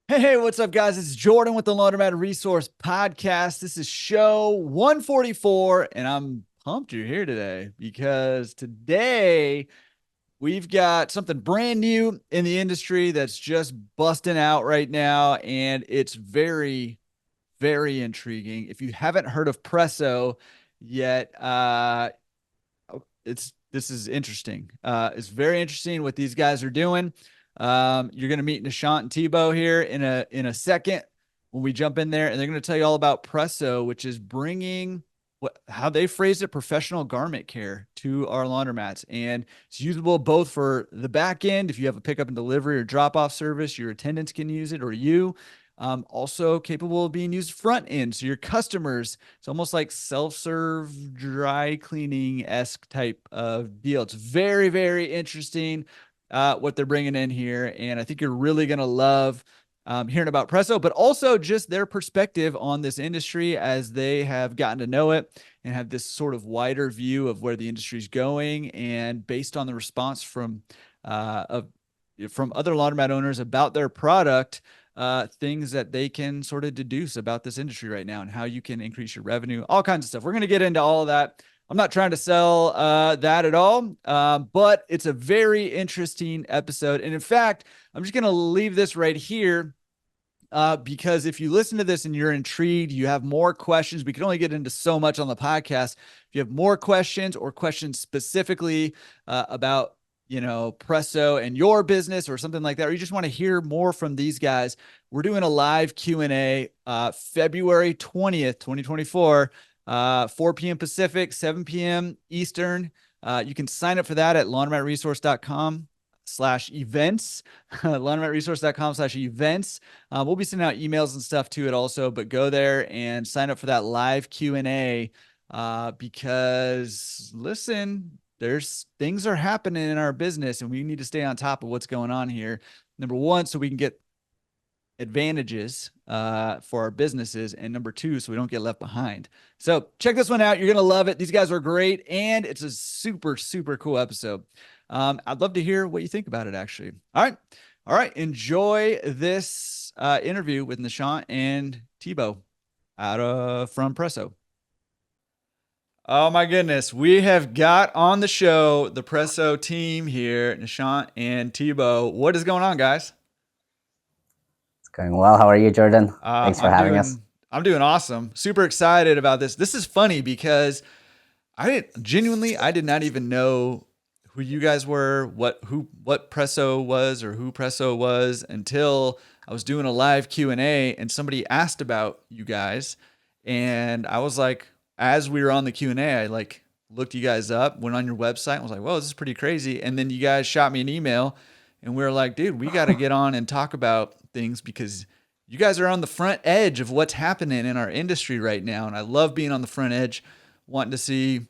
Hey, what's up, guys? It's Jordan with the Laundromat Resource Podcast. This is show 144, and I'm pumped you're here today because today we've got something brand new in the industry that's just busting out right now, and it's very, very intriguing. If you haven't heard of Presso yet, this is interesting. It's very interesting what these guys are doing. You're going to meet Nishant and Thibault here in a second when we jump in there, and they're going to tell you all about Presso, which is bringing how they phrased it, professional garment care to our laundromats, and it's usable both for the back end if you have a pickup and delivery or drop off service, your attendants can use it, or you. Also capable of being used front end. So your customers, it's almost like self-serve dry cleaning-esque type of deal. It's very, very interesting what they're bringing in here. And I think you're really going to love hearing about Presso, but also just their perspective on this industry as they have gotten to know it and have this sort of wider view of where the industry is going. And based on the response from other laundromat owners about their product, things that they can sort of deduce about this industry right now and how you can increase your revenue, all kinds of stuff. We're going to get into all of that. I'm not trying to sell that at all, but it's a very interesting episode. And in fact, I'm just going to leave this right here because if you listen to this and you're intrigued, you have more questions. We can only get into so much on the podcast. If you have more questions or questions specifically about Presso and your business or something like that, or you just want to hear more from these guys, we're doing a live Q&A February 20th, 2024, 4 p.m. Pacific, 7 p.m. Eastern. You can sign up for that at laundromatresource.com/events, laundromatresource.com/events. We'll be sending out emails and stuff to it also, but go there and sign up for that live Q&A because listen, there's things are happening in our business and we need to stay on top of what's going on here. Number one, so we can get advantages for our businesses, and number two, so we don't get left behind. So check this one out. You're going to love it. These guys are great, and it's a super, super cool episode. I'd love to hear what you think about it, actually. All right. Enjoy this interview with Nishant and Thibault from Presso. Oh my goodness. We have got on the show the Presso team here, Nishant and Thibault. What is going on, guys? It's going well. How are you, Jordan? Thanks for having us. I'm doing awesome. Super excited about this. This is funny because I did not even know who you guys were, what Presso was or who Presso was until I was doing a live Q&A and somebody asked about you guys, and I was like, as we were on the Q&A, I like looked you guys up, went on your website, and was like, whoa, this is pretty crazy. And then you guys shot me an email, and we were like, dude, we got to get on and talk about things because you guys are on the front edge of what's happening in our industry right now. And I love being on the front edge, wanting to see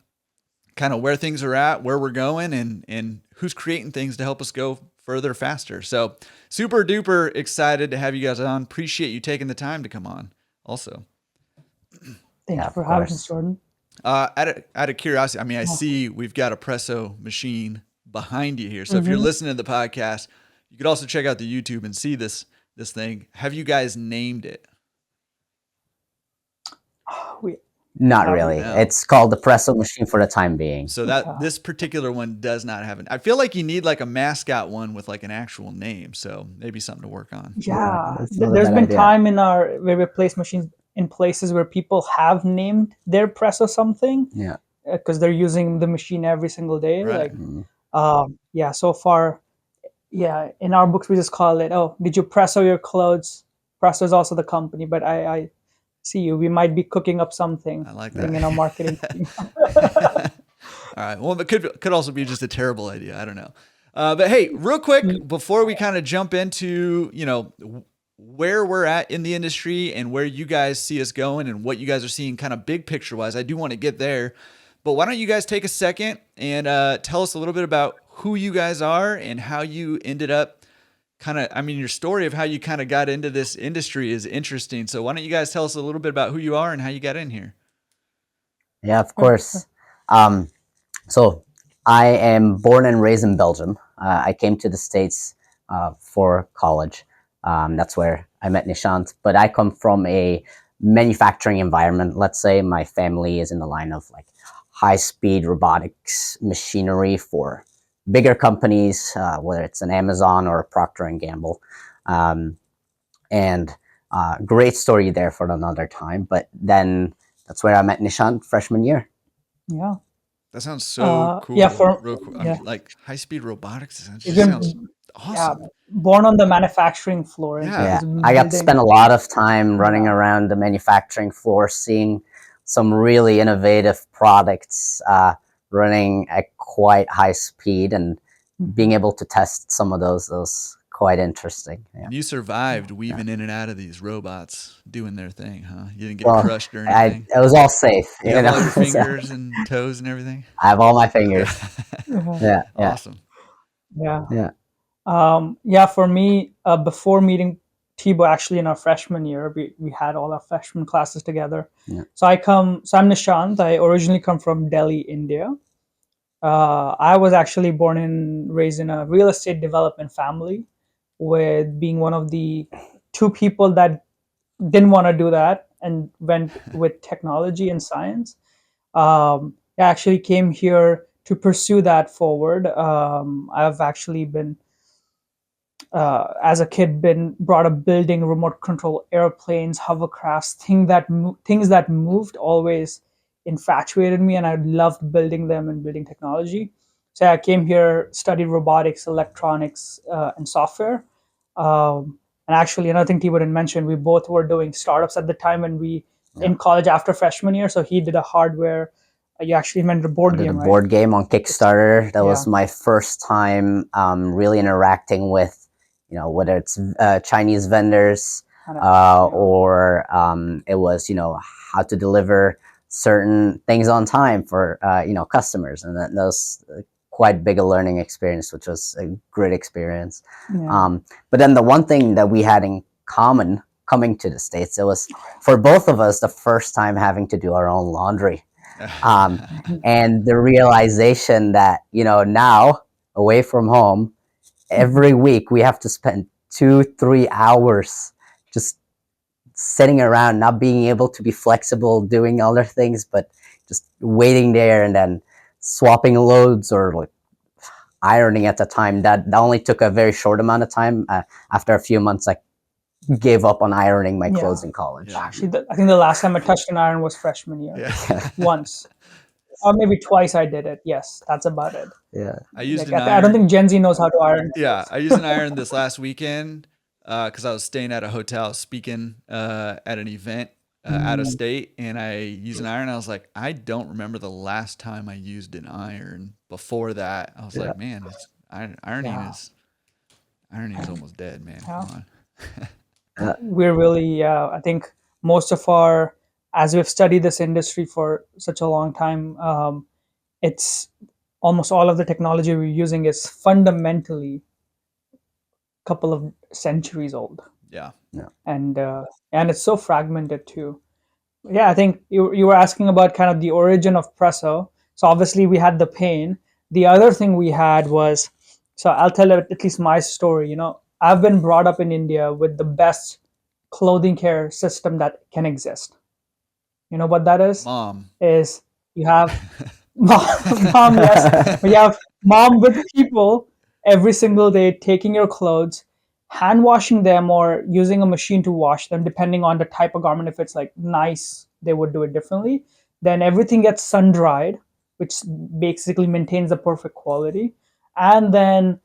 kind of where things are at, where we're going, and who's creating things to help us go further, faster. So super duper excited to have you guys on. Appreciate you taking the time to come on also. Thank you for having us, Jordan. Out of curiosity, I mean, I see we've got a Presso machine behind you here. So if you're listening to the podcast, you could also check out the YouTube and see this thing. Have you guys named it? Not really. No. It's called the Presso machine for the time being. So this particular one does not have I feel like you need like a mascot one with like an actual name. So maybe something to work on. Yeah. There's been time where we place machines in places where people have named their Presso something. Yeah. Because they're using the machine every single day. Right. Like, so far, in our books we just call it, oh, did you Presso your clothes? Presso is also the company, but I see you. We might be cooking up something. I like that in our marketing team. All right. Well, it could also be just a terrible idea. I don't know. But hey, real quick, before we kind of jump into, where we're at in the industry and where you guys see us going and what you guys are seeing kind of big picture wise, I do want to get there. But why don't you guys take a second and tell us a little bit about who you guys are and how you ended up your story of how you kind of got into this industry is interesting. So why don't you guys tell us a little bit about who you are and how you got in here? Yeah, of course. So I am born and raised in Belgium. I came to the States for college. That's where I met Nishant. But I come from a manufacturing environment. Let's say my family is in the line of like high-speed robotics machinery for bigger companies, whether it's an Amazon or a Procter and Gamble. And great story there for another time. But then that's where I met Nishant freshman year. Yeah. That sounds so cool. Yeah, for real cool. I yeah, mean, like high-speed robotics. That he's just sounds been yeah awesome. born on the manufacturing floor, and so Yeah. he's Yeah, been I got to building. spend a lot of time running Yeah, around the manufacturing floor, seeing some really innovative products running at quite high speed, and being able to test some of those quite interesting. Yeah. And you survived yeah. weaving in and out of these robots doing their thing, huh? You didn't get Well, crushed or anything. it was all safe, You you have know. all your So fingers and toes and everything. I have all my Yeah. fingers. Yeah. Yeah, yeah, Awesome. Yeah. yeah. Yeah, for me, before meeting Thibault, actually in our freshman year, we had all our freshman classes together. Yeah. So I'm Nishant. I originally come from Delhi, India. I was actually born and raised in a real estate development family, with being one of the two people that didn't want to do that and went with technology and science. I actually came here to pursue that forward. I've actually been as a kid been brought up building remote control airplanes, hovercrafts, things that moved always infatuated me, and I loved building them and building technology. So I came here, studied robotics, electronics, and software. And actually, another thing T didn't mention, we both were doing startups at the time when we Yeah. in college after freshman year. So he did a hardware. You actually invented a I board did a game, right? board game on Kickstarter. That Yeah. was my first time really interacting with, whether it's Chinese vendors Yeah. or it was, how to deliver certain things on time for, customers. And that was quite big a learning experience, which was a great experience. Yeah. But then the one thing that we had in common coming to the States, it was for both of us the first time having to do our own laundry. And the realization that, now away from home, every week we have to spend 2-3 hours just sitting around, not being able to be flexible, doing other things, but just waiting there and then swapping loads or like ironing at the time. That only took a very short amount of time. After a few months, I gave up on ironing my Yeah. clothes in college. Yeah. Actually, I think the last time I touched an iron was freshman year. Yeah. Once. Or maybe twice I did it. Yes, that's about it. Yeah. I used Like, an I don't iron. think Gen Z knows how to iron. Yeah, I used an iron this last weekend because I was staying at a hotel speaking at an event out of state, and I used an iron. I was like, I don't remember the last time I used an iron. Before that, I was like, man, ironing Yeah. is almost dead, man. Yeah. Come Uh, on. We're really, I think most of our, as we've studied this industry for such a long time, it's almost all of the technology we're using is fundamentally a couple of centuries old. Yeah. And it's so fragmented too. Yeah, I think you were asking about kind of the origin of Presso. So obviously we had the pain. The other thing we had was, so I'll tell at least my story. I've been brought up in India with the best clothing care system that can exist. You know what that is? Mom. Is you have mom, yes, but you have mom with people every single day taking your clothes, hand washing them or using a machine to wash them, depending on the type of garment. If it's like nice, they would do it differently. Then everything gets sun dried, which basically maintains the perfect quality. And then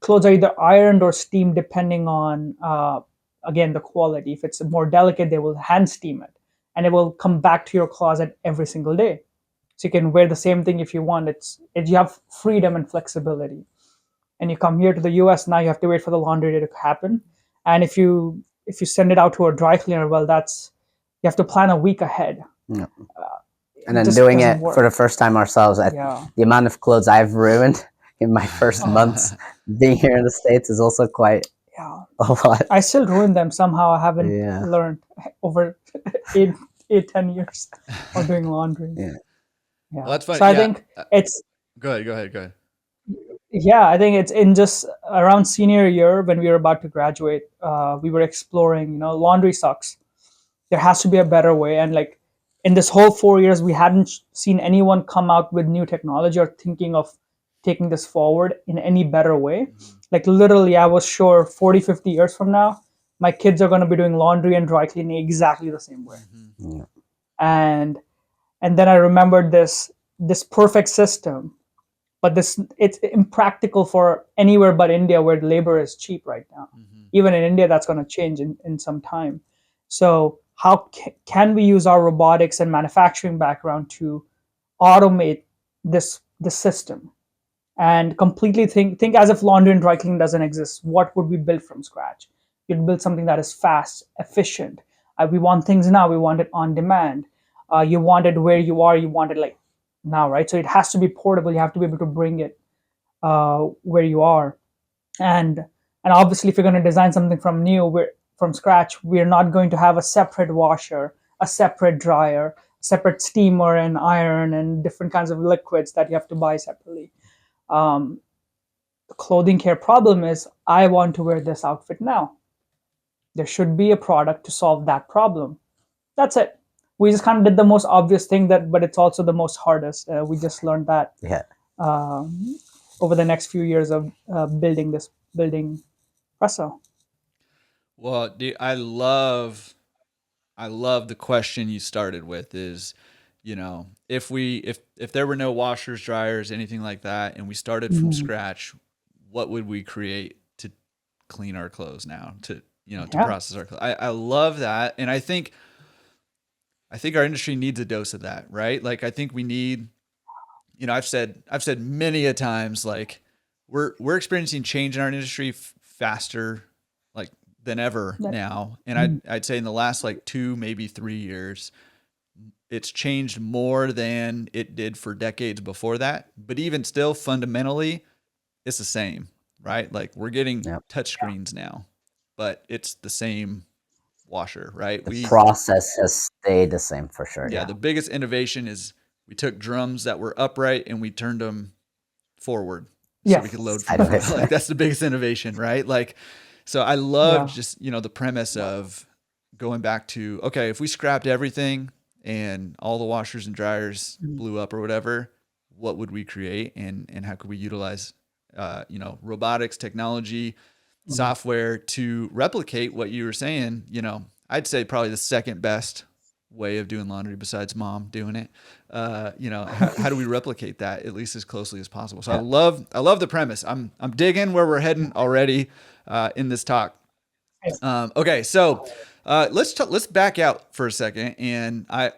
clothes are either ironed or steamed, depending on again the quality. If it's more delicate, they will hand steam it, and it will come back to your closet every single day. So you can wear the same thing if you want. You have freedom and flexibility. And you come here to the US, now you have to wait for the laundry day to happen. And if you send it out to a dry cleaner, well, that's you have to plan a week ahead. Yeah. Uh, And then just doing doesn't it work. for the first time ourselves, Yeah. the amount of clothes I've ruined in my first months being here in the States is also quite Yeah. a lot. I still ruin them somehow. I haven't Yeah. learned over 10 years of doing laundry. Yeah. Yeah. Well, that's funny. So I Yeah. think it's Go ahead. Yeah, I think it's in just around senior year when we were about to graduate. We were exploring, laundry sucks. There has to be a better way. And like in this whole 4 years, we hadn't seen anyone come out with new technology or thinking of taking this forward in any better way. Mhm. Like literally, I was sure 40, 50 years from now, my kids are going to be doing laundry and dry cleaning exactly the same way. Mhm. Yeah. And then I remembered this perfect system, but this it's impractical for anywhere but India where labor is cheap right now. Mhm. Even in India, that's going to change in some time. So how can we use our robotics and manufacturing background to automate this system and completely think as if laundry and dry cleaning doesn't exist? What would we build from scratch? You'd build something that is fast, efficient. We want things now. We want it on demand. You want it where you are. You want it like now, right? So it has to be portable. You have to be able to bring it where you are. And obviously, if you're going to design something from scratch, we're not going to have a separate washer, a separate dryer, separate steamer and iron and different kinds of liquids that you have to buy separately. Um, the clothing care problem is I want to wear this outfit now. There should be a product to solve that problem. That's it. We just kind of did the most obvious thing but it's also the most hardest. We just learned that Yeah. um, over the next few years of building Presso. Well, dude, I love the question you started with is, if there were no washers, dryers, anything like that, and we started from Mhm. scratch, what would we create to clean our clothes now, to Yeah, process our clothes? I love that. And I think our industry needs a dose of that, right? Like I think we need, I've said many a times, like we're experiencing change in our industry faster like than ever that, now. And mhm. I'd say in the last like 2 maybe 3 years, it's changed more than it did for decades before that. But even still, fundamentally, it's the same, right? Like we're getting Yeah. touch screens now, but it's the same washer, right? The We process has stayed the same for sure. Yeah, Yeah. the biggest innovation is we took drums that were upright and we turned them forward so Yeah, we could load from them. Sideways. Like that's the biggest innovation, right? Like, so I love yeah, just, the premise of going back to, okay, if we scrapped everything and all the washers and dryers mhm, blew up or whatever, what would we create and how could we utilize, robotics, technology, mhm. software to replicate what you were saying, I'd say probably the second best way of doing laundry besides mom doing it. How do we replicate that at least as closely as possible? So I Yeah. love the premise. I'm digging where we're heading already in this talk. Okay, so let's back out for a second, and I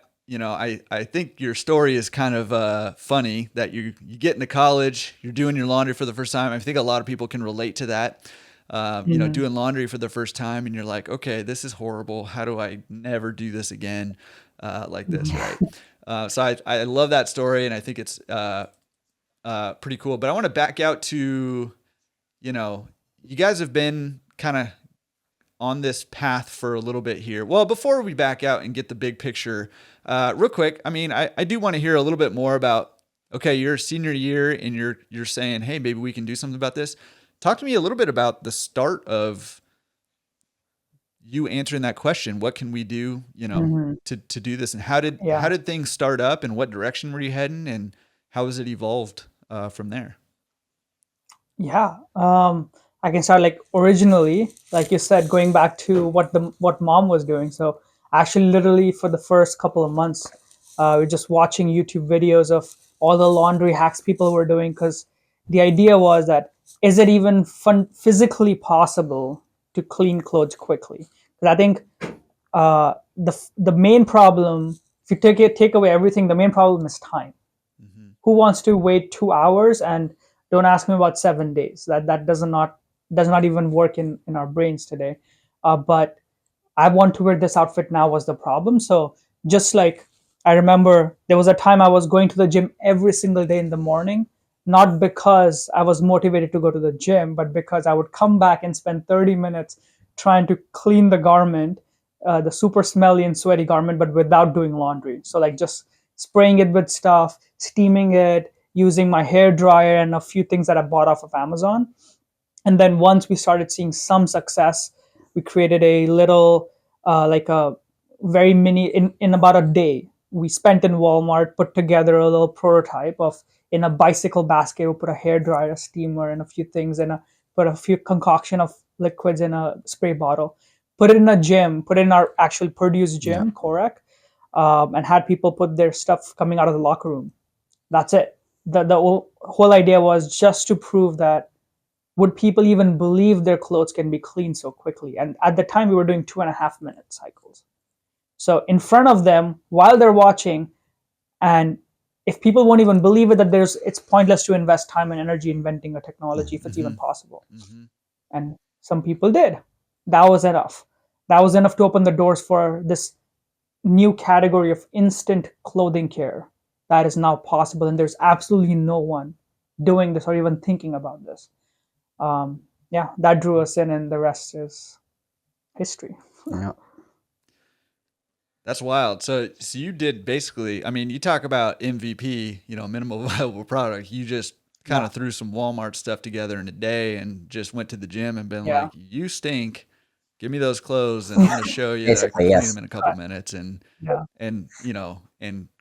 think your story is kind of funny that you get into college, you're doing your laundry for the first time. I think a lot of people can relate to that. Mhm. Doing laundry for the first time, and you're like, okay, this is horrible. How do I never do this again like this, Mhm. right? So I love that story, and I think it's pretty cool. But I want to back out to, you guys have been kind of on this path for a little bit here. Well, before we back out and get the big picture, real quick, I mean, I do want to hear a little bit more about, okay, your senior year and you're saying, hey, maybe we can do something about this. Talk to me a little bit about the start of you answering that question. What can we do, Mhm. to do this? And how Yeah, did things start up and what direction were you heading and how has it evolved from there? yeah. I can start like originally, like you said, going back to what mom was doing. So actually, literally for the first couple of months, we're just watching YouTube videos of all the laundry hacks people were doing because the idea was that is it even physically possible to clean clothes quickly? Because I think the main problem, if you take away everything, the main problem is time. Mm-hmm. Who wants to wait 2 hours? And don't ask me about 7 days. That does not even work in our brains today. But I want to wear this outfit now was the problem. So just like I remember there was a time I was going to the gym every single day in the morning, not because I was motivated to go to the gym, but because I would come back and spend 30 minutes trying to clean the garment, the super smelly and sweaty garment, but without doing laundry. So like just spraying it with stuff, steaming it, using my hair dryer and a few things that I bought off of Amazon. And then once we started seeing some success, we created a little, like a very mini, in about a day. We spent in Walmart, put together a little prototype of, in a bicycle basket, we put a hair dryer, a steamer, and a few things, and put a few concoction of liquids in a spray bottle. Put it in a gym, put it in our actual Purdue's Yeah. gym, Korak, and had people put their stuff coming out of the locker room. That's it. The whole idea was just to prove that, would people even believe their clothes can be cleaned so quickly? And at the time, we were doing 2.5 minute cycles. So in front of them, while they're watching, and if people won't even believe it, that it's pointless to invest time and energy inventing a technology if it's even possible. And some people did. That was enough. That was enough to open the doors for this new category of instant clothing care that is now possible. And there's absolutely no one doing this or even thinking about this. Yeah, that drew us in, and the rest is history. Yeah. That's wild. So you did basically, I mean, you talk about MVP, minimal viable product. You just kind of threw some Walmart stuff together in a day and just went to the gym and been like, you stink. Give me those clothes and I'm going to show you that I can clean them in a couple minutes and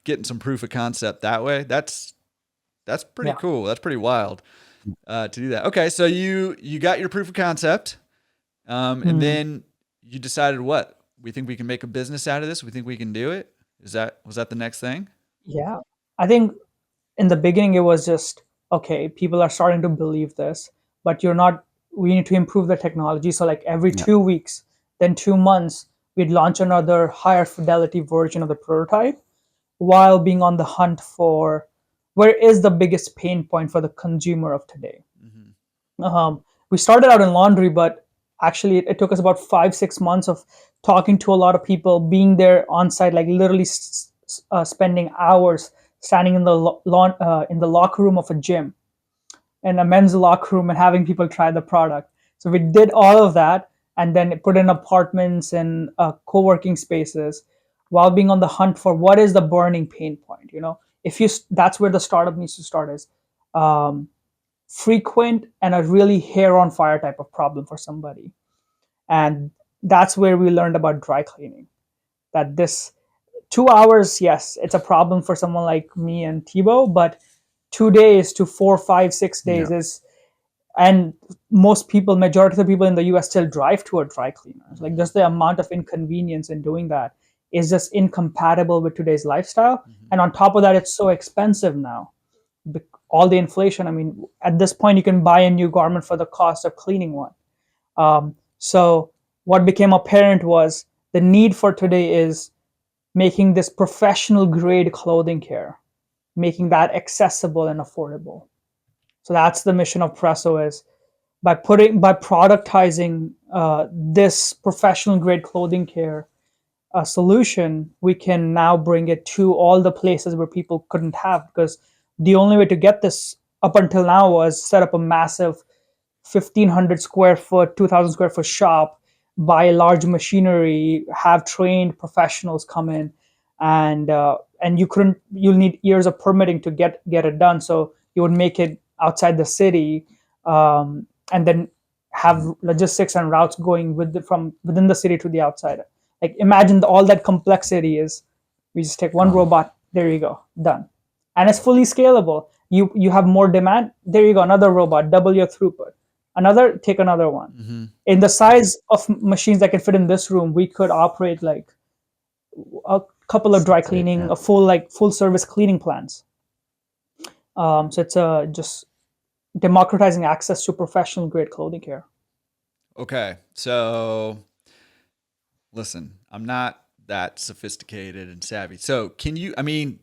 getting some proof of concept that way. That's pretty cool. That's pretty wild to do that. Okay. So you got your proof of concept. And then you decided what? We think we can make a business out of this. We think we can do it. Was that the next thing? Yeah. I think in the beginning it was just, okay, people are starting to believe this, but we need to improve the technology. So like every 2 weeks, then 2 months, we'd launch another higher fidelity version of the prototype while being on the hunt for where is the biggest pain point for the consumer of today. We started out in laundry, but actually it took us about 5-6 months of talking to a lot of people, being there on site, like literally spending hours standing in the locker room of a gym, in a men's locker room, and having people try the product. So we did all of that, and then put in apartments and co-working spaces while being on the hunt for what is the burning pain point. That's where the startup needs to start, is frequent and a really hair on fire type of problem for somebody. And that's where we learned about dry cleaning, that this 2 hours, yes, it's a problem for someone like me and Thibault, but 2 days to 4, 5, 6 days is, and majority of the people in the US still drive to a dry cleaner. Like, just the amount of inconvenience in doing that is just incompatible with today's lifestyle. And on top of that, it's so expensive now. All the inflation. I mean, at this point, you can buy a new garment for the cost of cleaning one. So what became apparent was the need for today is making this professional grade clothing care, making that accessible and affordable. So that's the mission of Presso, is by productizing this professional grade clothing care solution, we can now bring it to all the places where people couldn't have, because the only way to get this up until now was set up a massive 1,500 square foot, 2,000 square foot shop, buy large machinery, have trained professionals come in, and you'll need years of permitting to get it done. So you would make it outside the city, and then have logistics and routes going from within the city to the outside. Like, imagine all that complexity is, we just take one robot, there you go, done. And it's fully scalable. You have more demand, there you go, another robot, double your throughput. Take another one. In the size of machines that can fit in this room, we could operate like a couple of dry cleaning, a full service cleaning plants. So it's just democratizing access to professional grade clothing care. Okay, so listen, I'm not that sophisticated and savvy. So can you? I mean,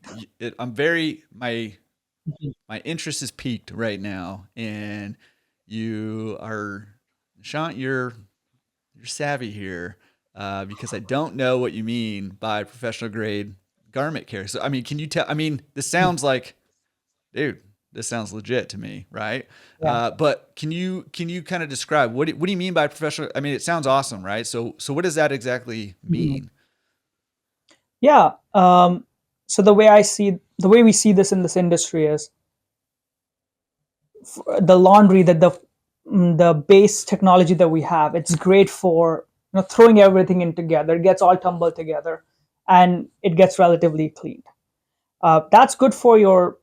my interest is peaked right now, and you are, Nishant, you're savvy here, because I don't know what you mean by professional grade garment care. So I mean, can you tell? I mean, this sounds like, dude, this sounds legit to me, right? Yeah. But can you kind of describe what do you mean by professional? I mean, it sounds awesome, right? So what does that exactly mean? Yeah. So the way we see this in this industry is, the laundry, that the base technology that we have, it's great for throwing everything in together. It gets all tumbled together, and it gets relatively clean. That's good for your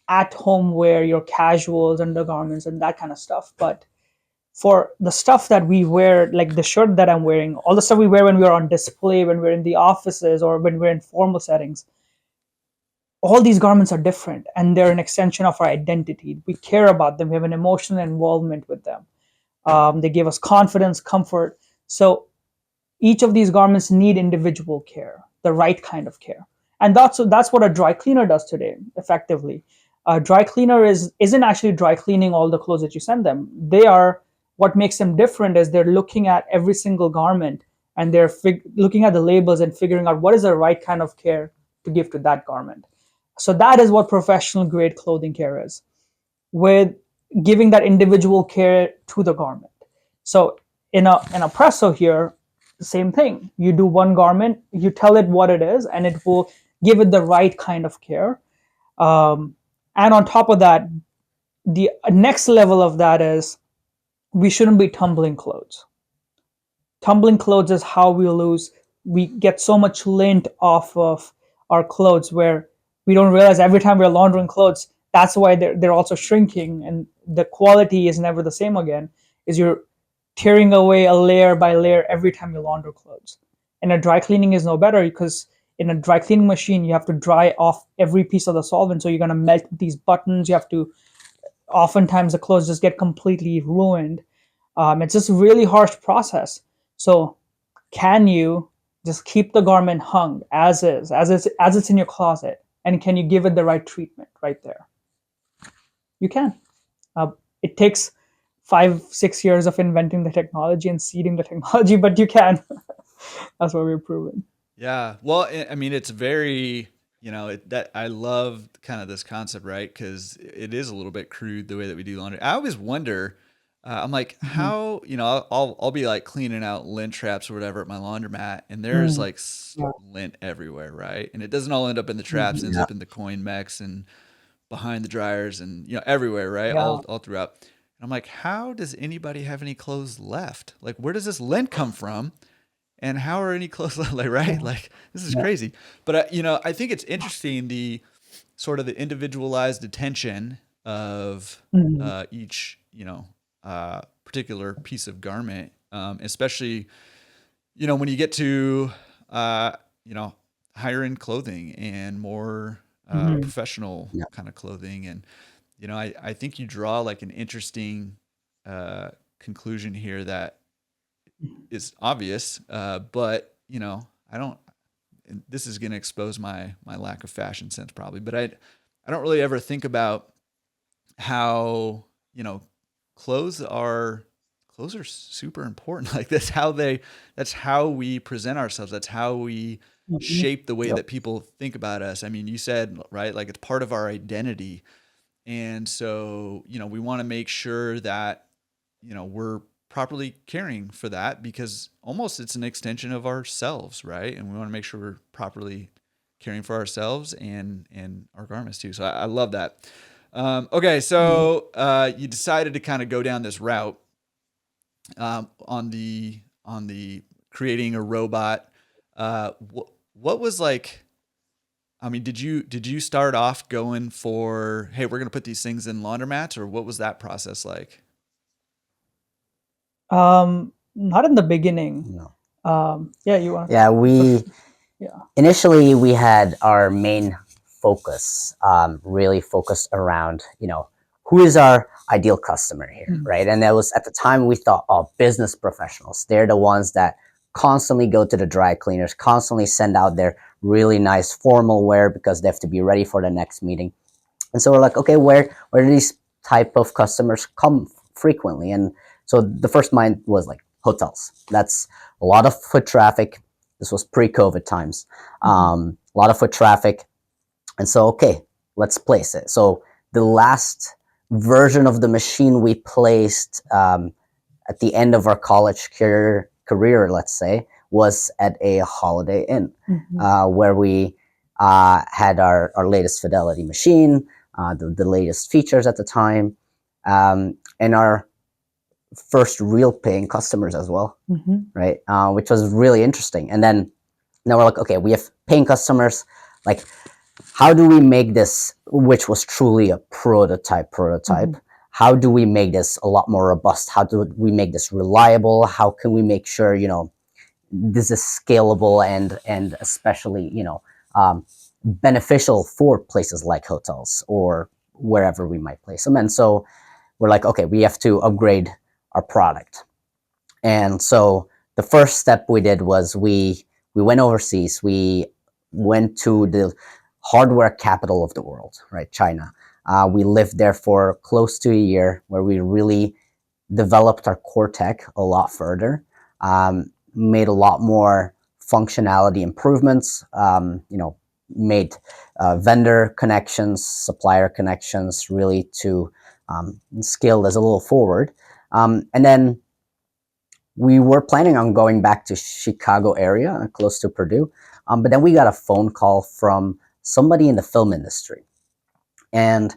at home wear, your casuals, undergarments, and that kind of stuff. But for the stuff that we wear, like the shirt that I'm wearing, all the stuff we wear when we're on display, when we're in the offices, or when we're in formal settings, all these garments are different, and they're an extension of our identity. We care about them. We have an emotional involvement with them. They give us confidence, comfort. So each of these garments need individual care, the right kind of care. And that's what a dry cleaner does today, effectively. A dry cleaner isn't actually dry cleaning all the clothes that you send them. They are, what makes them different is they're looking at every single garment, and they're looking at the labels and figuring out what is the right kind of care to give to that garment. So that is what professional grade clothing care is, with giving that individual care to the garment. So in a Presso here, same thing. You do one garment, you tell it what it is, and it will give it the right kind of care. And on top of that, the next level of that is we shouldn't be tumbling clothes. Tumbling clothes is how we get so much lint off of our clothes, where we don't realize every time we're laundering clothes, that's why they're also shrinking, and the quality is never the same again, is you're tearing away a layer by layer every time you launder clothes. And a dry cleaning is no better, because in a dry cleaning machine, you have to dry off every piece of the solvent. So you're going to melt these buttons. You have to, oftentimes the clothes just get completely ruined. It's just a really harsh process. So can you just keep the garment hung as is, as it's in your closet? And can you give it the right treatment right there? You can. It takes 5-6 years of inventing the technology and seeding the technology, but you can. That's what we've proven. Yeah. Well, I mean, it's very, that I love kind of this concept, right? Because it is a little bit crude the way that we do laundry. I always wonder, I'm like, how, I'll be like cleaning out lint traps or whatever at my laundromat, and there's like lint everywhere, right? And it doesn't all end up in the traps, it ends up in the coin mechs and behind the dryers and, everywhere, right? Yeah. All throughout. And I'm like, how does anybody have any clothes left? Like, where does this lint come from? And how are any clothes like, right? Like, this is crazy. But, I think it's interesting, the sort of the individualized attention of each, particular piece of garment, especially, when you get to, higher end clothing and more professional kind of clothing. And, I think you draw like an interesting conclusion here that is obvious, but I don't. This is going to expose my lack of fashion sense probably, but I don't really ever think about how clothes are super important. Like that's how we present ourselves. That's how we shape the way that people think about us. I mean, you said, right, like it's part of our identity. And so, we want to make sure that, we're properly caring for that, because almost it's an extension of ourselves, right? And we want to make sure we're properly caring for ourselves and our garments too. So I love that. Okay, so you decided to kind of go down this route on the creating a robot. What was like? I mean, did you start off going for, hey, we're going to put these things in laundromats, or what was that process like? Not in the beginning. No. Yeah, you want. Yeah, initially we had our main focus really focused around, who is our ideal customer here, right? And that was, at the time, we thought, business professionals. They're the ones that constantly go to the dry cleaners, constantly send out their really nice formal wear because they have to be ready for the next meeting. And so we're like, okay, where do these type of customers come frequently? And so the first mind was like hotels. That's a lot of foot traffic. This was pre-COVID times. A lot of foot traffic. And so, okay, let's place it. So the last version of the machine we placed at the end of our college career, let's say, was at a Holiday Inn, where we had our latest fidelity machine, the latest features at the time. and our first real paying customers as well, Mm-hmm. right? Which was really interesting. And then now we're like, okay, we have paying customers. Like, how do we make this, which was truly a prototype? Mm-hmm. How do we make this a lot more robust? How do we make this reliable? How can we make sure, this is scalable and especially, beneficial for places like hotels or wherever we might place them? And so we're like, okay, we have to upgrade our product. And so the first step we did was we went overseas. We went to the hardware capital of the world, right? China. We lived there for close to a year, where we really developed our core tech a lot further, made a lot more functionality improvements, made vendor connections, supplier connections, really to scale this a little forward. And then we were planning on going back to Chicago area, close to Purdue. But then we got a phone call from somebody in the film industry, and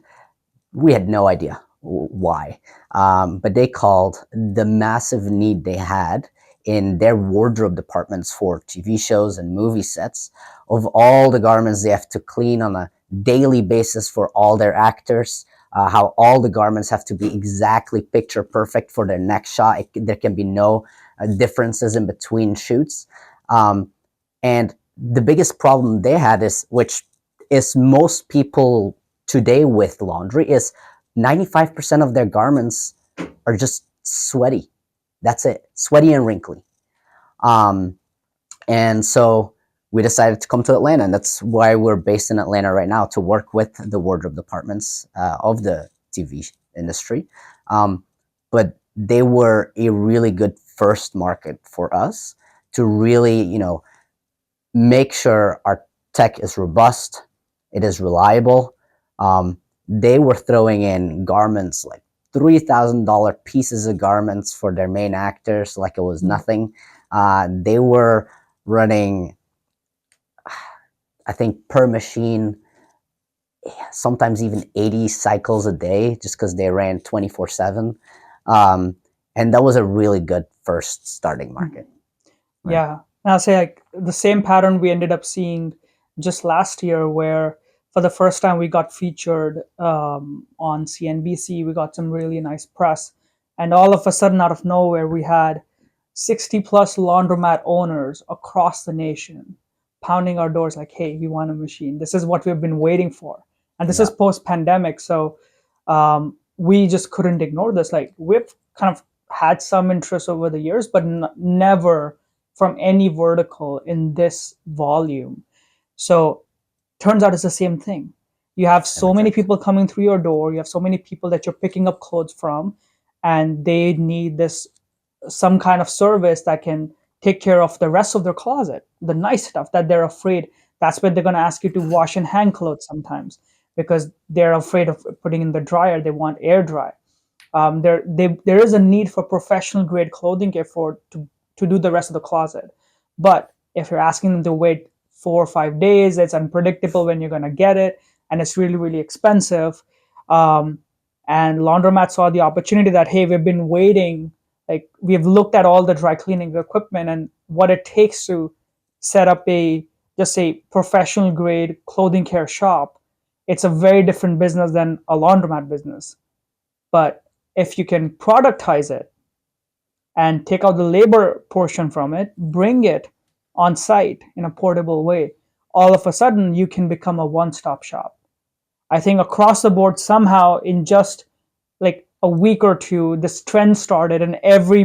we had no idea why. But they called the massive need they had in their wardrobe departments for TV shows and movie sets of all the garments they have to clean on a daily basis for all their actors. How all the garments have to be exactly picture perfect for their next shot. There can be no differences in between shoots. And the biggest problem they had is, which is most people today with laundry, is 95% of their garments are just sweaty. That's it, sweaty and wrinkly. And so we decided to come to Atlanta, and that's why we're based in Atlanta right now, to work with the wardrobe departments of the TV industry. But they were a really good first market for us to really, make sure our tech is robust, it is reliable. They were throwing in garments like $3,000 pieces of garments for their main actors, like it was nothing. They were running, I think, per machine, sometimes even 80 cycles a day, just because they ran 24/7. And that was a really good first starting market. Right. Yeah. And I'll say, like, the same pattern we ended up seeing just last year, where for the first time we got featured on CNBC. We got some really nice press. And all of a sudden, out of nowhere, we had 60 plus laundromat owners across the nation pounding our doors like, hey, we want a machine. This is what we've been waiting for. And this is post pandemic. So we just couldn't ignore this. Like, we've kind of had some interest over the years, but never from any vertical in this volume. So turns out it's the same thing. You have so many people coming through your door. You have so many people that you're picking up clothes from, and they need some kind of service that can take care of the rest of their closet, the nice stuff that they're afraid. That's where they're going to ask you to wash and hang clothes sometimes, because they're afraid of putting in the dryer. They want air dry. There is a need for professional grade clothing care to do the rest of the closet. But if you're asking them to wait 4 or 5 days, it's unpredictable when you're going to get it, and it's really, really expensive. And Laundromat saw the opportunity that, hey, we've been waiting. Like, we've looked at all the dry cleaning equipment and what it takes to set up just a professional grade clothing care shop. It's a very different business than a laundromat business. But if you can productize it and take out the labor portion from it, bring it on site in a portable way, all of a sudden you can become a one-stop shop. I think across the board, somehow in just like a week or two, this trend started, and every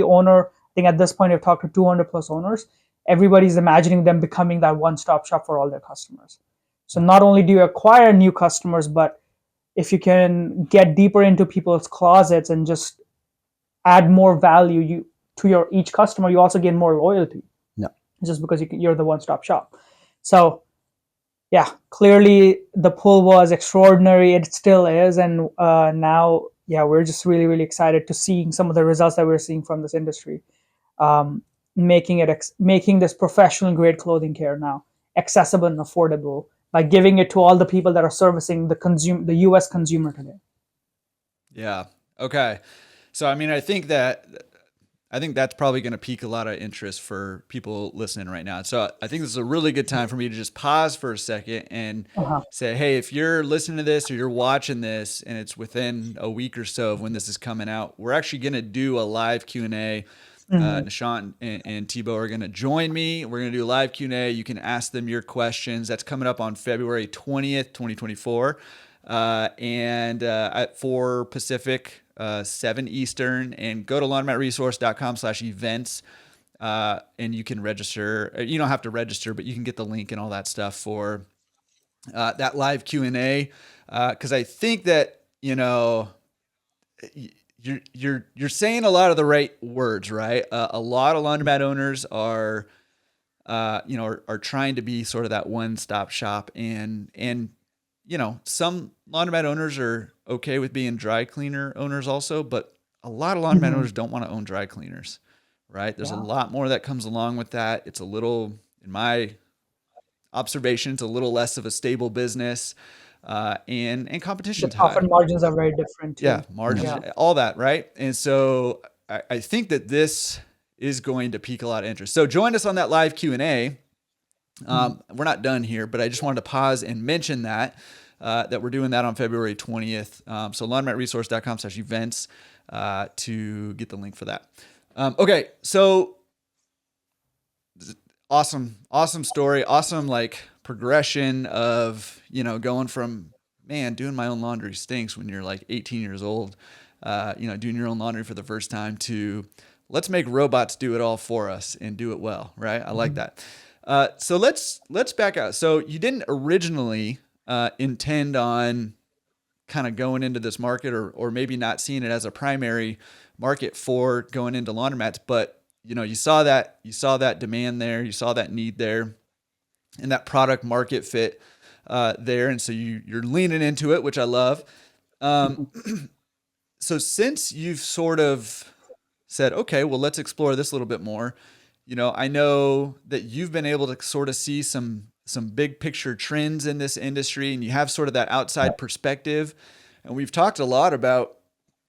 owner, I think at this point we've talked to 200 plus owners, everybody's imagining them becoming that one-stop shop for all their customers. So not only do you acquire new customers, but if you can get deeper into people's closets and just add more value to each customer, you also gain more loyalty. No. Just because you're the one-stop shop. So yeah, clearly the pull was extraordinary. It still is. And now, we're just really, really excited to see some of the results that we're seeing from this industry, making this professional grade clothing care now accessible and affordable by giving it to all the people that are servicing the U.S. consumer today. Yeah. Okay. So, I mean, I think that's probably going to pique a lot of interest for people listening right now. So I think this is a really good time for me to just pause for a second and Uh-huh. say, hey, if you're listening to this or you're watching this and it's within a week or so of when this is coming out, we're actually going to do a live Q&A. Mhm. Nishant and Thibault are going to join me. We're going to do a live Q&A. You can ask them your questions. That's coming up on February 20th, 2024. And at 4 Pacific, 7 Eastern, and go to laundromatresource.com/events. And you can register. You don't have to register, but you can get the link and all that stuff for that live Q&A. Because I think that, you're saying a lot of the right words, right? A lot of laundromat owners are are trying to be sort of that one-stop shop, and some laundromat owners are okay with being dry cleaner owners also, but a lot of laundromat Mhm. owners don't want to own dry cleaners, right? There's a Yeah. lot more that comes along with that. It's a little, in my observation, it's a little less of a stable business, and The competition's high. profit margins are very different Yeah, too. margins, Yeah. all that, right? And so I think that this is going to pique a lot of interest. So join us on that live Q&A. Mhm. We're not done here, but I just wanted to pause and mention that we're doing that on February 20th. So laundromatresource.com/events to get the link for that. Okay, so awesome story, awesome like progression of going from, man, doing my own laundry stinks when you're like 18 years old, doing your own laundry for the first time, to let's make robots do it all for us and do it well, right? I like Mhm. that. So let's back out. So you didn't originally intend on kind of going into this market, or maybe not seeing it as a primary market for going into laundromats, but you saw that demand there, you saw that need there, and that product market fit there, and so you're leaning into it, which I love. Um, Mhm. so since you've sort of said, okay, well, let's explore this a little bit more, I know that you've been able to sort of see some big picture trends in this industry, and you have sort of that outside perspective. And we've talked a lot about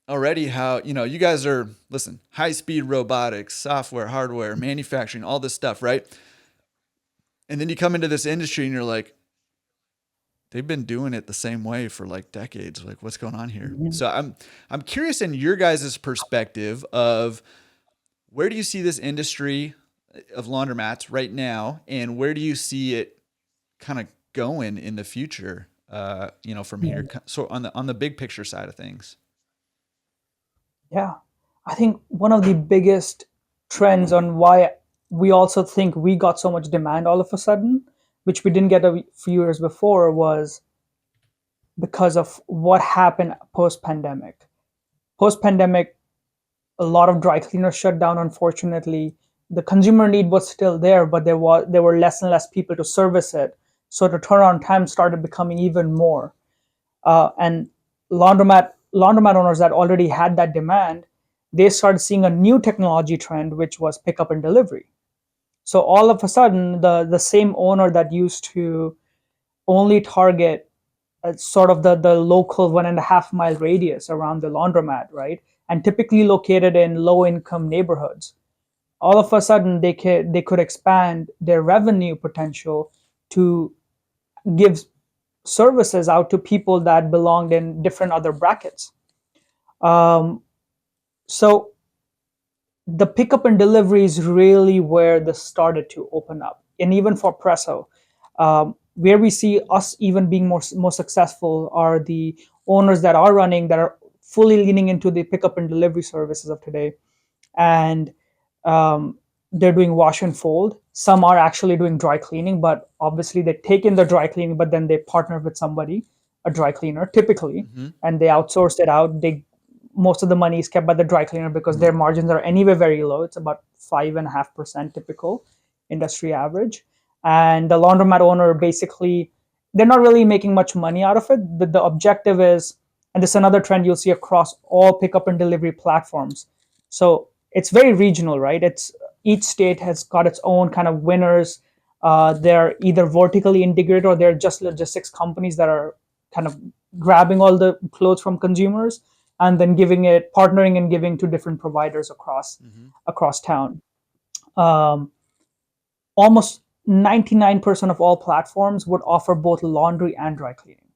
already how, you guys are, listen, high speed robotics, software, hardware, manufacturing, all this stuff, right? And then you come into this industry and you're like, they've been doing it the same way for like decades. Like, what's going on here? Mhm. So I'm curious in your guys' perspective of, where do you see this industry of laundromats right now, and where do you see it kind of going in the future? From here, Mhm. so on the big picture side of things. Yeah. I think one of the biggest trends on why we also think we got so much demand all of a sudden, which we didn't get a few years before, was because of what happened post pandemic. Post pandemic, a lot of dry cleaners shut down, unfortunately. The consumer need was still there, but there were less and less people to service it. So the turnaround time started becoming even more. And laundromat owners that already had that demand, they started seeing a new technology trend, which was pickup and delivery. So all of a sudden, the same owner that used to only target sort of the local 1.5 mile radius around the laundromat, right, and typically located in low income neighborhoods, all of a sudden they could expand their revenue potential to give services out to people that belonged in different other brackets. Um, so the pickup and delivery is really where this started to open up, and even for Presso, where we see us even being more successful are the owners that are fully leaning into the pickup and delivery services of today, and um, they're doing wash and fold. Some are actually doing dry cleaning, but obviously they take in the dry cleaning, but then they partner with somebody, a dry cleaner typically, Mm-hmm. and they outsource it out. They Most of the money is kept by the dry cleaner because their margins are anyway very low. It's about 5.5% typical industry average. And the laundromat owner basically, they're not really making much money out of it. The objective is, and this is another trend you'll see across all pickup and delivery platforms. So it's very regional, right? It's each state has got its own kind of winners. They're either vertically integrated or they're just logistics companies that are kind of grabbing all the clothes from consumers. and then partnering and giving to different providers across town. Um, Almost 99% of all platforms would offer both laundry and dry cleaning,